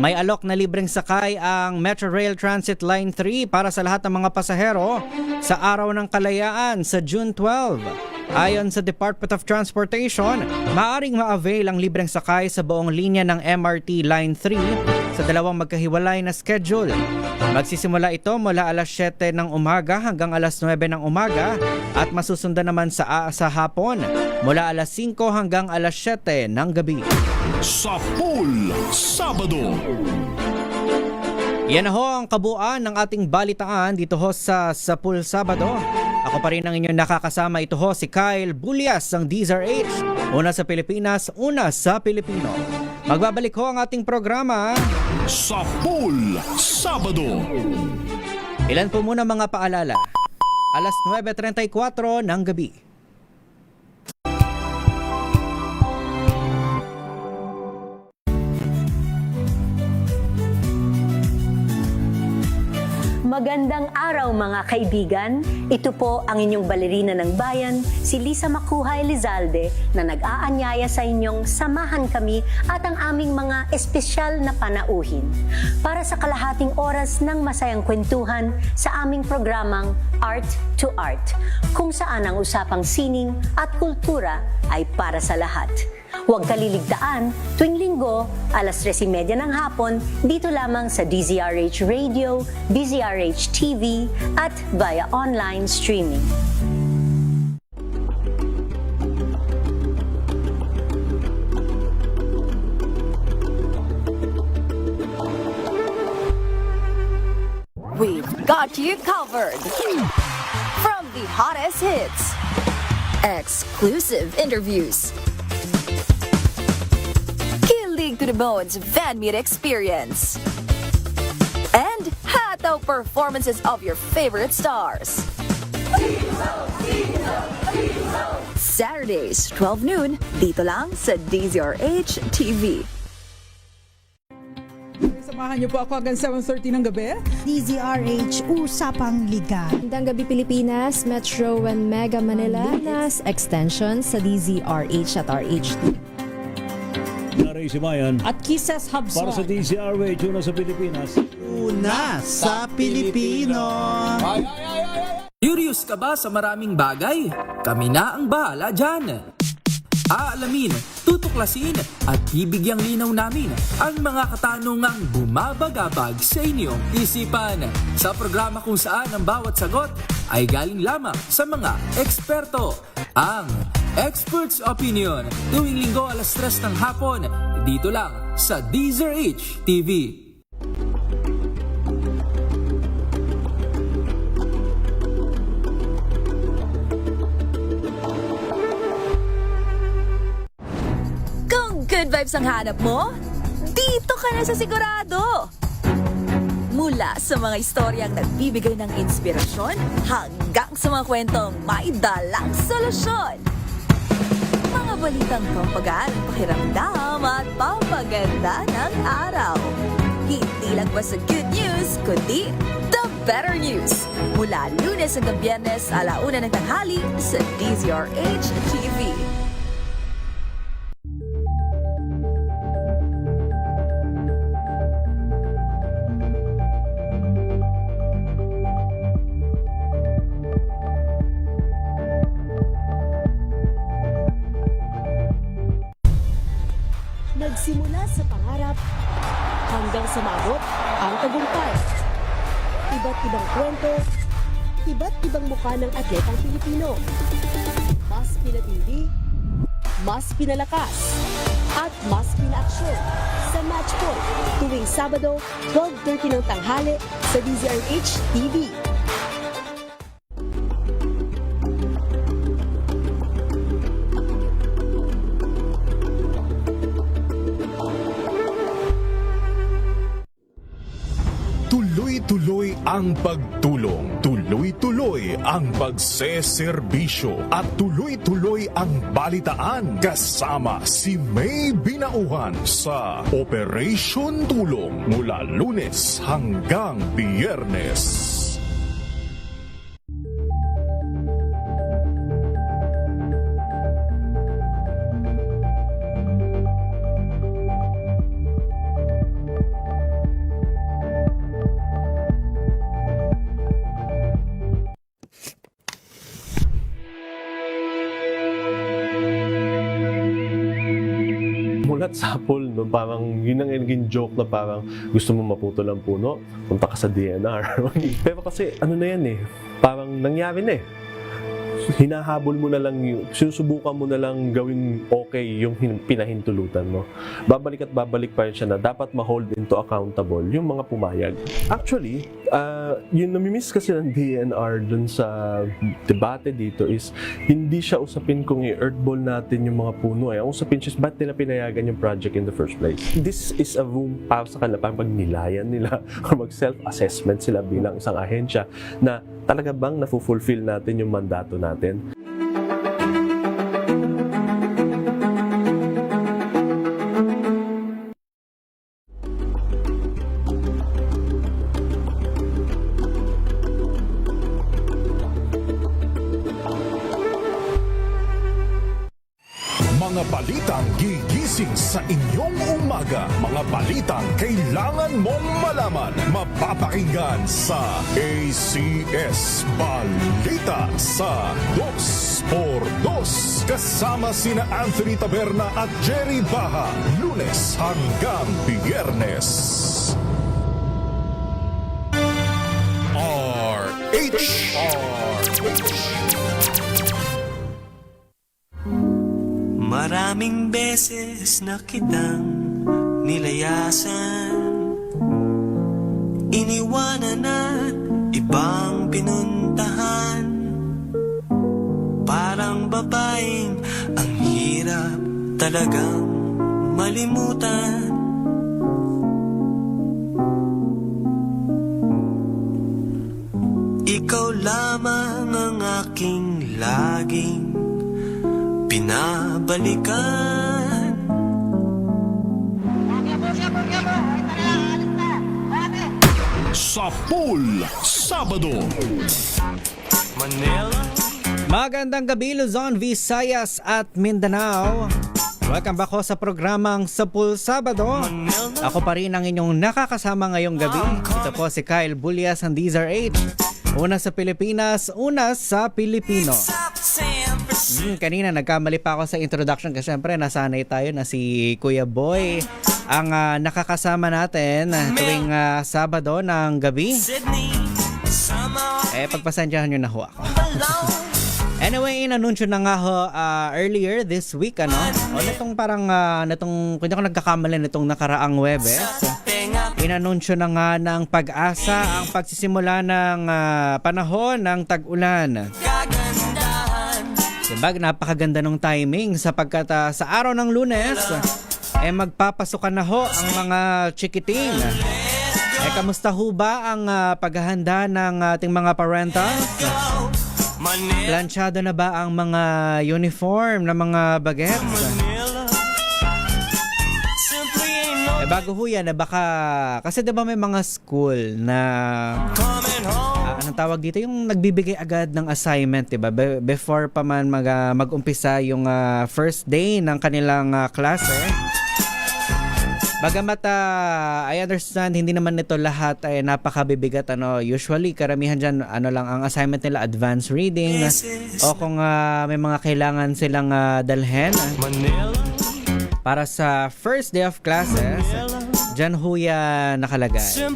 May alok na libreng sakay ang Metro Rail Transit Line 3 para sa lahat ng mga pasahero sa Araw ng Kalayaan sa June 12. Ayon sa Department of Transportation, maaaring ma-avail ang libreng sakay sa buong linya ng MRT Line 3 sa dalawang magkahiwalay na schedule. Magsisimula ito mula alas 7 ng umaga hanggang alas 9 ng umaga at masusundan naman sa hapon mula alas 5 hanggang alas 7 ng gabi. Sa Pool Sabado. Yan ho ang kabuuan ng ating balitaan dito ho sa Pool Sabado. Ako pa rin ang inyong nakakasama. Ito ho si Kyle Bulias ng DZRH. Una sa Pilipinas, una sa Pilipino. Magbabalik ho ang ating programa sa Pool Sabado. Ilan po muna mga paalala. Alas 9:34 ng gabi. Magandang araw mga kaibigan. Ito po ang inyong balerina ng bayan, si Lisa Makuha Elizalde, na nag-aanyaya sa inyong samahan kami at ang aming mga espesyal na panauhin para sa kalahating oras ng masayang kwentuhan sa aming programang Art to Art, kung saan ang usapang sining at kultura ay para sa lahat. Huwag kaliligtaan, tuwing linggo, alas 3:30 ng hapon, dito lamang sa DZRH Radio, DZRH TV, at via online streaming. We've got you covered. From the hottest hits, exclusive interviews, to the bones fan meet experience, and hataw performances of your favorite stars. Saturdays, 12 noon, dito lang sa DZRH TV. Samahan niyo po ako hanggang 7:30 ng gabi. DZRH Usapang Liga. Magandang gabi Pilipinas, Metro and Mega Manila, Nas Extension sa DZRH at RH2. Naray si Mayan at Kisses Hubson para sa DZRH, una sa Pilipinas. Una sa Pilipino. Curious ka ba sa maraming bagay? Kami na ang bahala dyan. Aalamin, tutuklasin at bibigyang linaw namin ang mga katanungang bumabagabag sa inyong isipan. Sa programa kung saan ang bawat sagot ay galing lamang sa mga eksperto. Ang Expert's Opinion, tuwing linggo alas 3 ng hapon, dito lang sa DZRH TV. Kung good vibes ang hanap mo, dito ka na sa sigurado! Mula sa mga istoryang nagbibigay ng inspirasyon hanggang sa mga kwentong may dalang solusyon. Mga balitang pampagaan, pakiramdam at pampaganda ng araw. Hindi lang ba sa good news, kundi the better news. Mula Lunes hanggang Biyernes, 1:00 ng tanghali sa DZRH TV. Nagsimula sa pangarap hanggang sumabot ang tagumpay. Iba't ibang kwento, iba't ibang mukha ng atletang Pilipino. Mas pinatindi, mas pinalakas, at mas pinaaksyon sa Match Point tuwing Sabado, 12:30 ng tanghali sa DZRH TV. Tuloy-tuloy ang pagtulong, tuloy-tuloy ang pagseserbisyo at tuloy-tuloy ang balitaan kasama si May Binauhan sa Operation Tulong mula Lunes hanggang Biyernes. Mulat sapol, no? Parang yun ang naging joke na parang gusto mo maputol ang puno, punta ka sa DNR. Pero kasi ano na yan parang nangyari na hinahabol mo na lang sinusubukan mo na lang gawin okay yung pinahintulutan mo. Babalik at babalik pa rin siya na dapat ma-hold into accountable yung mga pumayag. Actually, yung namimiss kasi ng DNR dun sa debate dito is hindi siya usapin kung i-earthball natin yung mga puno. Ang usapin siya is ba't nila pinayagan yung project in the first place. This is a room para sa kanila, parang pag nilayan nila or mag-self-assessment sila bilang isang ahensya na talaga bang na-fulfill natin yung mandato natin? Mga balitang gigising sa inyong umaga. Mga balitang kailangan mong malaman. Mapapakinggan sa ACS Balita sa 2x2 kasama sina Anthony Taberna at Jerry Baha. Lunes hanggang Biyernes. RH. Maraming beses na kitang nilayasan, iniwanan at ibang pinuntahan. Parang babaeng ang hirap talagang malimutan. Ikaw lamang ang aking laging pinabalikan. Sa Pool Sabado. Magandang gabi Luzon, Visayas at Mindanao. Welcome back sa programang Sa Pool Sabado. Ako pa rin ang inyong nakakasama ngayong gabi. Ito po si Kyle Bulias ng DZRH. Una sa Pilipinas, una sa Pilipino. Kanina nagkamali pa ako sa introduction kasi syempre nasanay tayo na si Kuya Boy ang nakakasama natin tuwing Sabado ng gabi. Pagpasensyahan nyo na ho ako. Anyway, inanunsyo na nga ho earlier this week nitong parang kung hindi ako nagkakamali nitong nakaraang Webes, inanunsyo na nga ng Pag-asa ang pagsisimula ng panahon ng tag-ulan. Diba, napakaganda ng timing sapagkat sa araw ng Lunes magpapasukan na ho ang mga chikiting. Kamusta ho ba ang paghahanda ng ating mga parentals? Planchado na ba ang mga uniform ng mga bagets? Bago ho yan, baka kasi diba may mga school na anong tawag dito, yung nagbibigay agad ng assignment, diba? Before pa man mag-umpisa yung first day ng kanilang klase. Bagamat I understand hindi naman nito lahat ay napakabibigat usually karamihan diyan lang ang assignment nila, advanced reading o kung may mga kailangan silang dalhin para sa first day of classes, diyan ho yan nakalagay.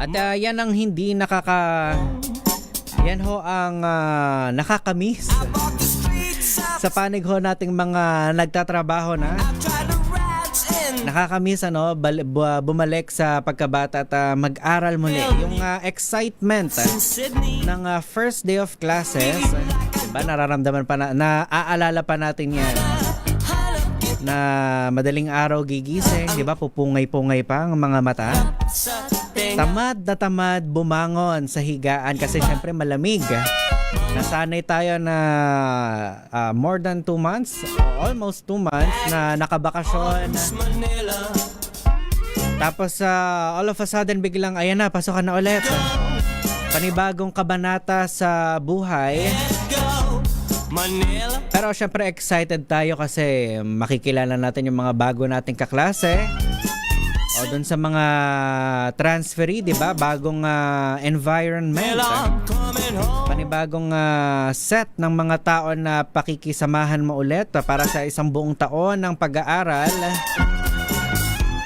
At yan ang hindi yan ho ang nakakamiss sa panig ho nating mga nagtatrabaho na. Nakakamiss bumalik sa pagkabata at mag-aral muli. Yung excitement ng first day of classes, diba, nararamdaman pa naaalala pa natin yan. na madaling araw gigising, di ba? Pupungay-pungay pa ang mga mata. Tamad na tamad bumangon sa higaan kasi syempre malamig. Nasanay tayo na more than 2 months, almost 2 months na nakabakasyon. Tapos all of a sudden biglang ayan na, pasokan na ulit. Panibagong kabanata sa buhay. Pero syempre excited tayo kasi makikilala natin yung mga bago nating kaklase. O dun sa mga transferee, di ba? Bagong environment. Panibagong set ng mga tao na pakikisamahan mo ulit para sa isang buong taon ng pag-aaral.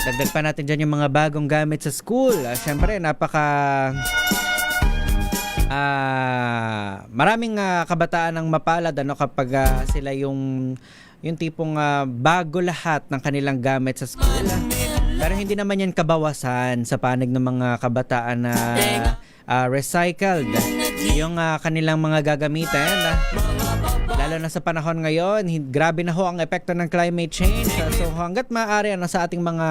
Dagdag pa natin dyan yung mga bagong gamit sa school. Siyempre, maraming kabataan ang mapalad kapag sila yung tipong bago lahat ng kanilang gamit sa school. Pero hindi naman yan kabawasan sa panig ng mga kabataan na recycled yung kanilang mga gagamitin. Lalo na sa panahon ngayon, grabe na ho ang epekto ng climate change. So hanggat maaari sa ating mga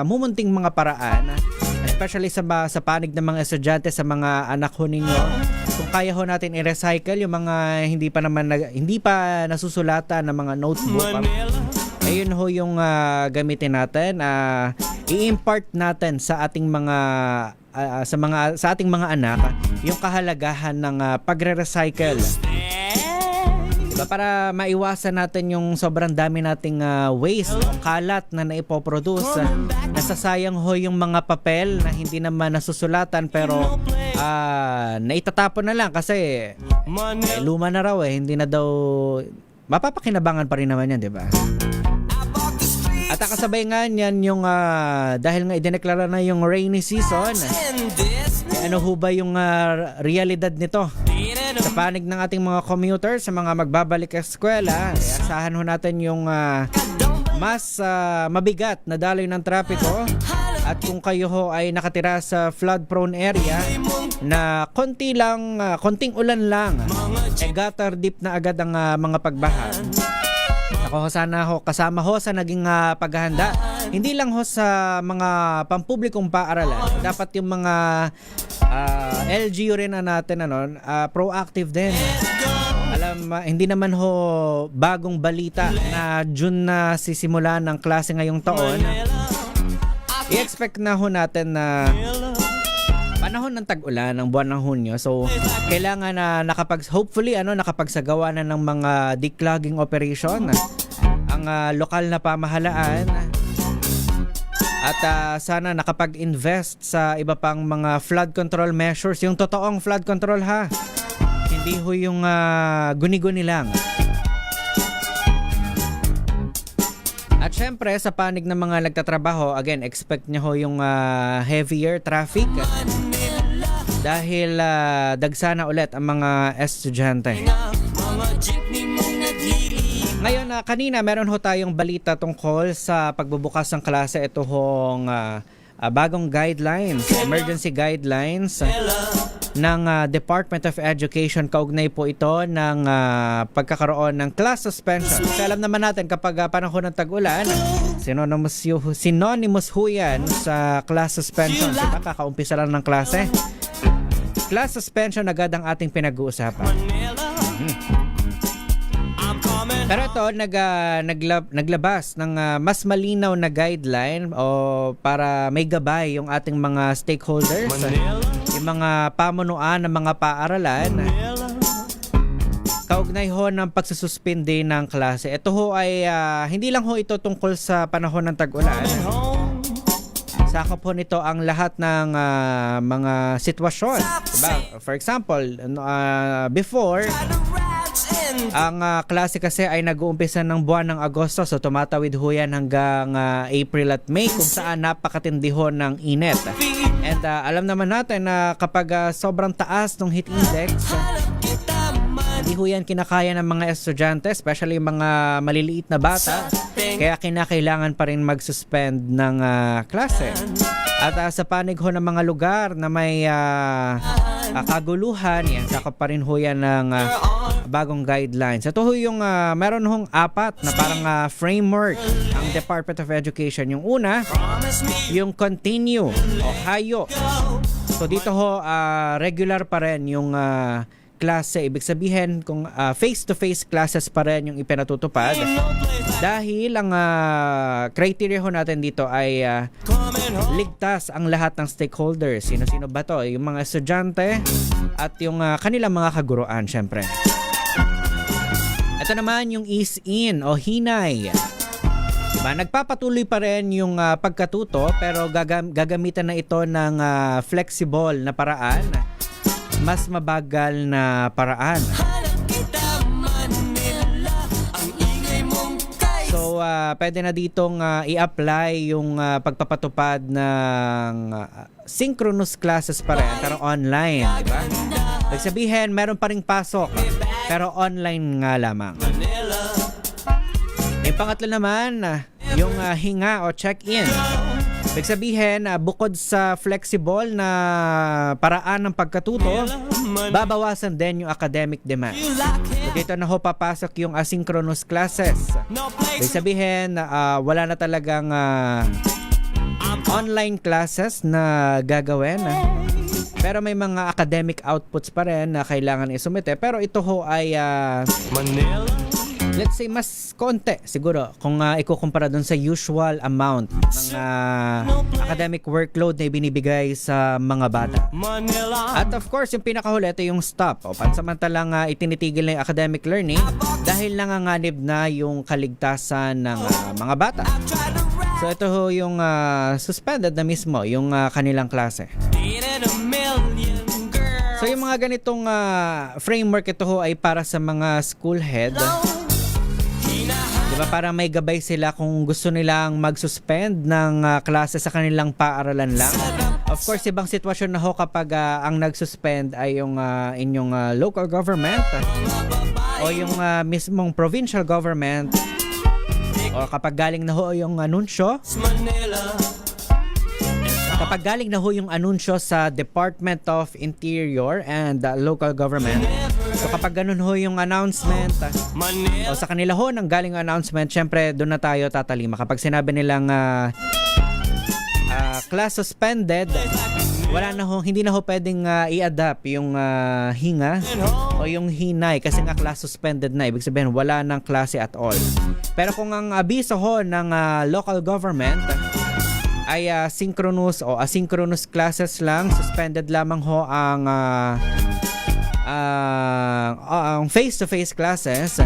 mumunting mga paraan, especially sa panig ng mga estudyante, sa mga anak ho ninyo, kung kaya ho natin i-recycle yung mga hindi pa nasusulatan ng mga notebook, ayun ho yung gamitin natin, i-impart natin sa ating mga sa ating mga anak yung kahalagahan ng pagre-recycle. Diba? Para maiwasan natin yung sobrang dami nating waste o kalat na naipoproduce. Nasasayang ho yung mga papel na hindi naman nasusulatan pero naitatapon na lang kasi luma na raw hindi na daw mapapakinabangan pa rin naman yan, di ba? At kasabay nga niyan yung dahil nga idineklara na yung rainy season, ano ho ba yung realidad nito? Sa panig ng ating mga commuters, sa mga magbabalik sa eskwela, asahan ho natin yung mas mabigat na daloy ng trapiko. At kung kayo ho ay nakatira sa flood-prone area na konting ulan lang, gutter deep na agad ang mga pagbaha. Ako sana ho, kasama ho sa naging paghahanda. Hindi lang ho sa mga pampublikong paaralan. Dapat yung mga LGU rin natin proactive din. Hindi naman ho bagong balita na June na sisimula ng klase ngayong taon. I-expect na ho natin na panahon ng tag-ulan ng buwan ng Hunyo. So, kailangan na hopefully nakapagsagawa na ng mga declogging operation ang lokal na pamahalaan. At sana nakapag-invest sa iba pang mga flood control measures. Yung totoong flood control ha. Hindi ho yung guni-guni lang. At syempre, sa panig ng mga nagtatrabaho, again, expect nyo ho yung heavier traffic. Dahil dagsana ulit ang mga estudyante. Ngayon, kanina meron ho tayong balita tungkol sa pagbubukas ng klase. Ito hong bagong guidelines, emergency guidelines ng Department of Education. Kaugnay po ito ng pagkakaroon ng class suspension. Kasi alam naman natin kapag panahon ng tag-ulan, synonymous ho yan sa class suspension. Diba? Kakaumpisa lang ng klase. Class suspension agad ang ating pinag-uusapan. Pero ito, naglabas ng mas malinaw na guideline para may gabay yung ating mga stakeholders, yung mga pamunuan ng mga paaralan, kaugnay ho ng pagsususpindi ng klase. Ito ho ay hindi lang ho ito tungkol sa panahon ng tag-ulan. Sakop po nito ang lahat ng mga sitwasyon. Diba? For example, before, ang klase kasi ay nag-uumpisa ng buwan ng Agosto, so tumatawid ho yan hanggang April at May, kung saan napakatindi ho ng init. And alam naman natin na kapag sobrang taas ng heat index, hindi Hindi ho yan kinakaya ng mga estudyante, especially mga maliliit na bata. Kaya kinakailangan pa rin mag-suspend ng klase. At sa panig ho ng mga lugar na may kaguluhan, yan, sakop pa rin ho yan ng bagong guidelines. Ito ho yung meron hong 4 na parang framework ang Department of Education. Yung una, yung continue o hayo. So dito ho, regular pa rin yung klase. Ibig sabihin, kung face-to-face classes pa rin yung ipinatutupad. Dahil ang criteria ho natin dito ay ligtas ang lahat ng stakeholders. Sino-sino ba to? Yung mga estudyante at yung kanilang mga kaguruan, syempre. Ito naman yung ease-in o hinay. Diba? Nagpapatuloy pa rin yung pagkatuto pero gagamitan na ito ng flexible na paraan. Mas mabagal na paraan. So, pwede na ditong i-apply yung pagpapatupad ng synchronous classes pa rin, pero online. Diba? Ibig sabihin, meron pa ring pasok, pero online nga lamang. Yung pangatlo naman, yung hinga o check-in. Ibig sabihin, bukod sa flexible na paraan ng pagkatuto, babawasan din yung academic demand. So, dito na ho papasok yung asynchronous classes. Ibig sabihin, wala na talagang online classes na gagawin. Pero may mga academic outputs pa rin na kailangan isumite. Pero ito ho ay let's say mas konti siguro kung ikukumpara dun sa usual amount ng academic workload na ibinibigay sa mga bata. At of course, yung pinakahuli, ito yung stop o pansamantalang itinitigil na yung academic learning dahil nanganganib na yung kaligtasan ng mga bata. So ito ho yung suspended na mismo yung kanilang klase. So yung mga ganitong framework, ito ho ay para sa mga school head. Diba, para may gabay sila kung gusto nilang mag-suspend ng klase sa kanilang paaralan lang. Of course, ibang sitwasyon na ho kapag ang nag-suspend ay yung inyong local government o yung mismong provincial government o kapag galing na ho yung anunsyo. Kapag galing na ho yung anunsyo sa Department of Interior and Local Government. So kapag ganun ho yung announcement o sa kanila ho nang galing yung announcement, syempre doon na tayo tatalima. Kapag sinabi nilang class suspended, wala na ho, hindi na ho pwedeng i-adapt yung hinga o yung hinay kasi nga class suspended na. Ibig sabihin wala ng klase at all. Pero kung ang abiso ho ng local government ay synchronous o asynchronous classes lang, suspended lamang ho ang face-to-face classes,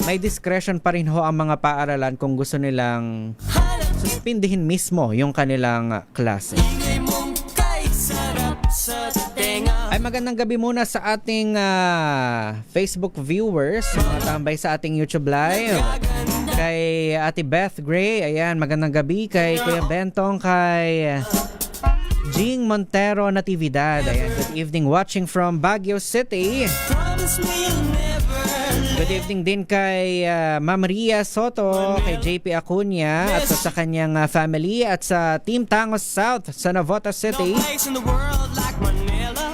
may discretion pa rin ho ang mga paaralan kung gusto nilang suspindihin mismo yung kanilang klase. Ay magandang gabi muna sa ating Facebook viewers, mga tambay sa ating YouTube Live. Kay Ate Beth Gray, ayan, magandang gabi. Kay Kuya Bentong, kay Jing Montero Natividad, ayan, good evening, watching from Baguio City. Good evening din kay Ma'am Ria Soto, kay JP Acuña at sa kanyang family at sa Team Tangos South sa Navotas City.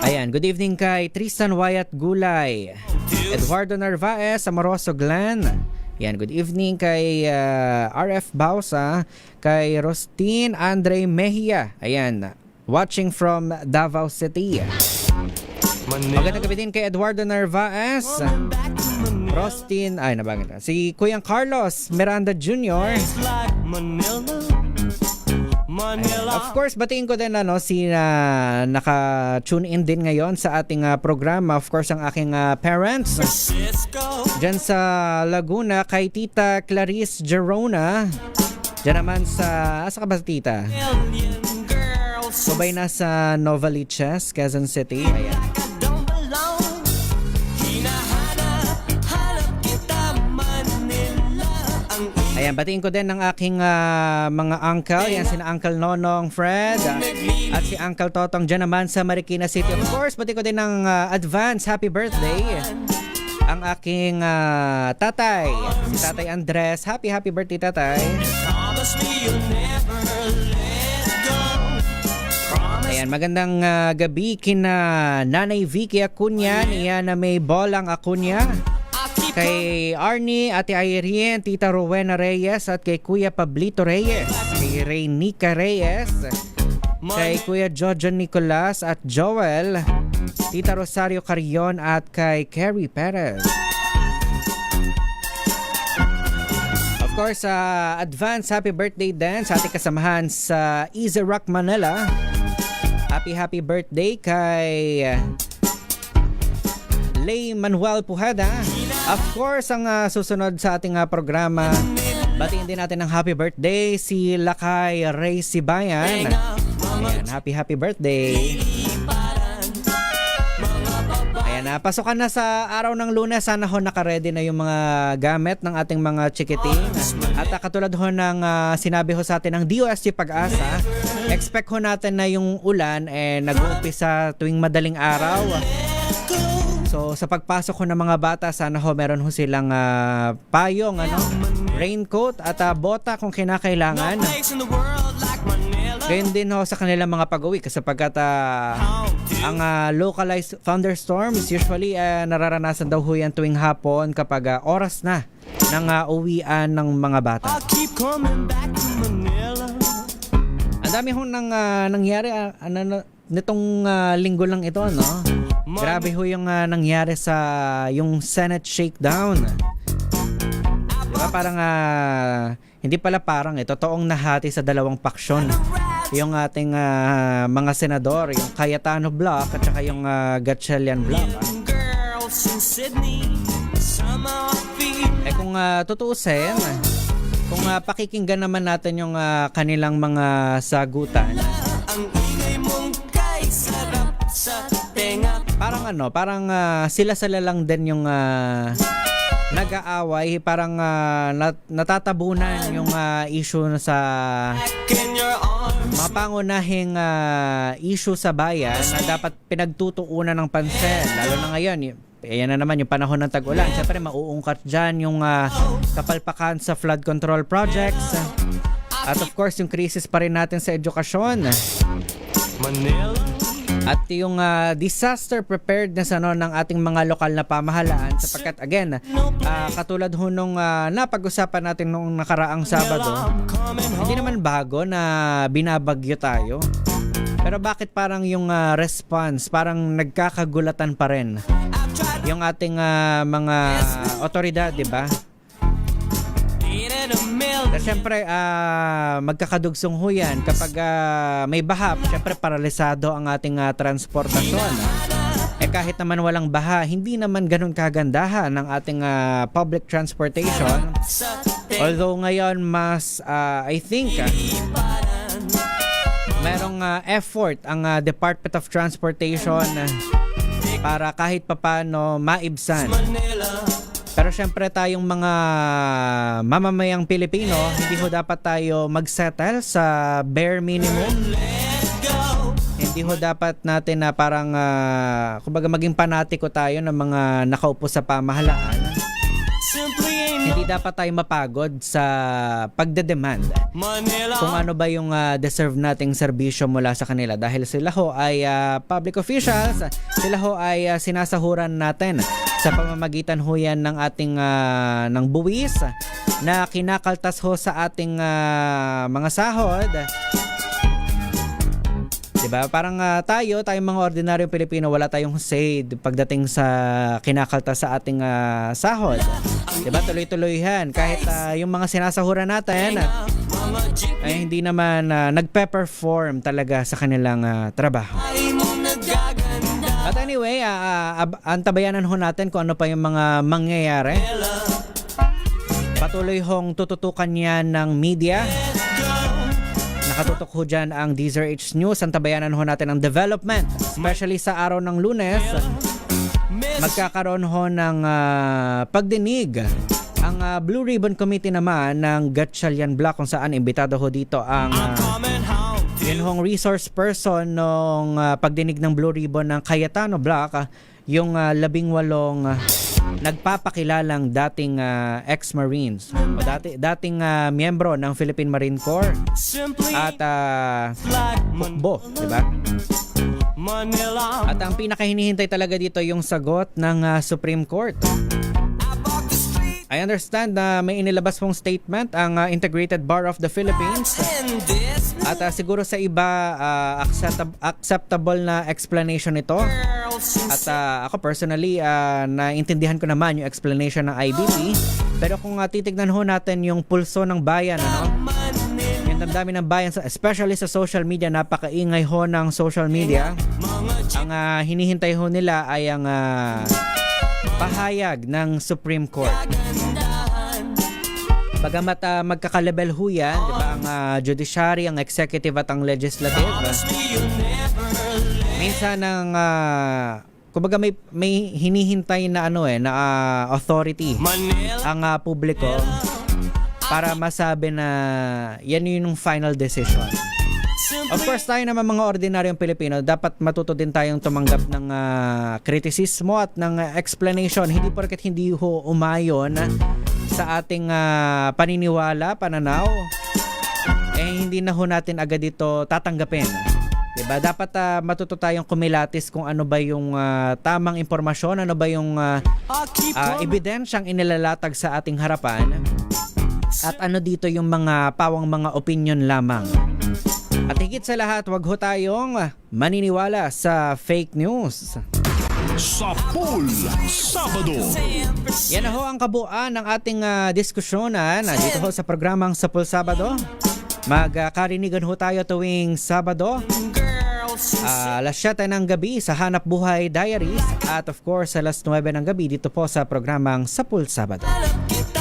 Ayan, good evening kay Tristan Wyatt Gulay, Eduardo Narvaez, Amoroso Glen. Yan, good evening kay RF Bausa, kay Rostin Andre Mejia. Ayan, watching from Davao City. Magandang gabi din kay Eduardo Narvaez, Rostin, ay nabangin na. Si Kuyang Carlos Miranda Jr. Of course, batiin ko din si naka-tune in din ngayon sa ating programa. Of course, ang aking parents dyan sa Laguna, kay Tita Clarice Gerona. Dyan naman sa ka ba, Tita? Sabay na sa Novaliches, Quezon City. Ayan. Ayan, batiin ko din ng aking mga uncle. Yan, sina Uncle Nonong Fred at si Uncle Totong dyan naman sa Marikina City. Of course, batiin ko din ng advance happy birthday ang aking tatay, si Tatay Andres. Happy birthday, Tatay. Ayan, magandang gabi kina Nanay Vicky Acuña, niya na may Bolang Acuña, kay Arnie, Ate Irene, Tita Rowena Reyes, at kay Kuya Pablito Reyes, kay Reynica Reyes, kay Kuya Jojo Nicolas at Joel, Tita Rosario Carrion, at kay Kerry Perez. Of course, advance happy birthday din sa ating kasamahan sa Easy Rock Manila. Happy birthday kay Lay Manuel Pujada. Of course, ang susunod sa ating programa, batiin din natin ng happy birthday si Lakay Ray Sibayan. Ayan, happy birthday. Ayan, pasokan na sa araw ng Lunes. Sana ho nakaredy na yung mga gamit ng ating mga chikiting. At katulad ho ng sinabi ho sa atin ng DOST Pag-asa, expect ho natin na yung ulan nag-uumpisa tuwing madaling araw. So sa pagpasok ho ng mga bata, sana ho meron ho silang payong, raincoat at bota kung kinakailangan. Gayun din ho sa kanilang mga pag-uwi sapagkat ang localized thunderstorms usually nararanasan daw ho yan tuwing hapon kapag oras na ng uwian ng mga bata. Ang dami ho nangyari nitong linggo lang ito, no? Grabe ho yung nangyari sa yung Senate shakedown. Diba parang hindi pala parang totoong nahati sa dalawang paksyon yung ating mga senador, yung Cayetano Block at saka yung Gatchalian Block. Kung tutuusin, kung pakikinggan naman natin yung kanilang mga sagutan, parang sila-sila lang din yung nag-aaway, parang natatabunan yung issue sa mga pangunahing issue sa bayan na dapat pinagtutuunan ng pansin, lalo na ngayon. Ayan na naman yung panahon ng tag-ulan. Siyempre mauungkat dyan yung kapalpakan sa flood control projects, at of course yung krisis pa rin natin sa edukasyon at yung disaster preparedness ng ating mga lokal na pamahalaan, sapagkat again katulad ho nung napag-usapan natin nung nakaraang Sabado, hindi naman bago na binabagyo tayo, pero bakit parang yung response parang nagkakagulatan pa rin yung ating mga otoridad, di ba? Siyempre, magkakadugsong ho yan kapag may baha. Siyempre, paralisado ang ating transportasyon. Kahit naman walang baha, hindi naman ganun kagandahan ng ating public transportation. Although ngayon, mas, I think, merong effort ang Department of Transportation para kahit papano maibsan. Pero syempre tayong mga mamamayang Pilipino, hindi ho dapat tayo magsettle sa bare minimum. Hindi ho dapat natin na parang kumbaga maging panatiko tayo ng mga nakaupo sa pamahalaan. Hindi dapat tayo mapagod sa pagdedemand kung ano ba yung deserve nating serbisyo mula sa kanila, dahil sila ho ay public officials, sila ho ay sinasahuran natin sa pamamagitan ho yan ng ating ng buwis na kinakaltas ho sa ating mga sahod. Diba? Parang tayong mga ordinaryong Pilipino, wala tayong say pagdating sa kinakaltas sa ating sahod. Diba? Tuloy-tuloy yan. Kahit yung mga sinasahuran natin ay hindi naman nagpe-perform talaga sa kanilang trabaho. At anyway, antabayanan ho natin kung ano pa yung mga mangyayari. Patuloy hong tututukan yan ng media. Nakatutok ho dyan ang DZRH News. Antabayanan ho natin ang development, especially sa araw ng Lunes. Magkakaroon ho ng pagdinig ang Blue Ribbon Committee naman ng Gatchalian Block, kung saan imbitado ho dito ang yun hong resource person ng pagdinig ng Blue Ribbon ng Cayetano Block, yung 18 nagpapakilalang dating ex-Marines o dating miyembro ng Philippine Marine Corps at hukbo, di ba? At ang pinakahinihintay talaga dito yung sagot ng Supreme Court. I understand na may inilabas pong statement ang Integrated Bar of the Philippines at siguro sa iba acceptable na explanation nito. At ako personally naintindihan ko naman yung explanation ng IBP, pero kung titignan ho natin yung pulso ng bayan, yung damdamin ng bayan, especially sa social media, napakaingay ho ng social media. Ang hinihintay ho nila ay ang pahayag ng Supreme Court. Bagamat magkakalabel ho yan, di ba, ang judiciary, ang executive at ang legislative. Minsan ang kumbaga may hinihintay na na authority ang publiko para masabi na yan yung final decision. Of course, tayo naman mga ordinaryong Pilipino, dapat matuto din tayong tumanggap ng kritisismo at ng explanation. Hindi porket hindi ho umayon sa ating paniniwala, pananaw, hindi na ho natin agad ito tatanggapin. Diba? Dapat matuto tayong kumilatis kung ano ba yung tamang impormasyon, ano ba yung ebidensyang inilalatag sa ating harapan, at ano dito yung mga pawang mga opinion lamang. At higit sa lahat, wag ho tayong maniniwala sa fake news. Sapul Sabado. Yan na ho ang kabuuan ng ating diskusyonan dito ho sa programang Sapul Sabado. Magkarinigan ho tayo tuwing Sabado, alas 7 ng gabi sa Hanap Buhay Diaries, at of course alas 9 ng gabi dito po sa programang Sapul Sabado.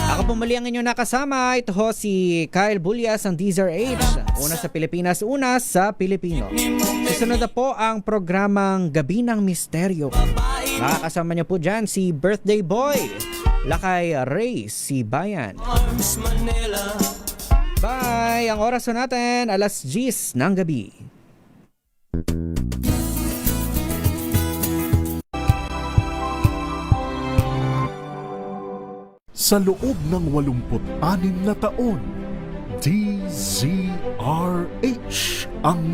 Ako po muli ang inyong nakasama. Ito ho si Kyle Bulyas ng DZRH. Una sa Pilipinas, una sa Pilipino. Susunod na po ang programang Gabi ng Misteryo. Makakasama niyo po dyan si Birthday Boy, Lakay Ray, si Bayan. Bye! Ang oras natin, alas 10 ng gabi. Sa loob ng 86 na taon, DZRH ang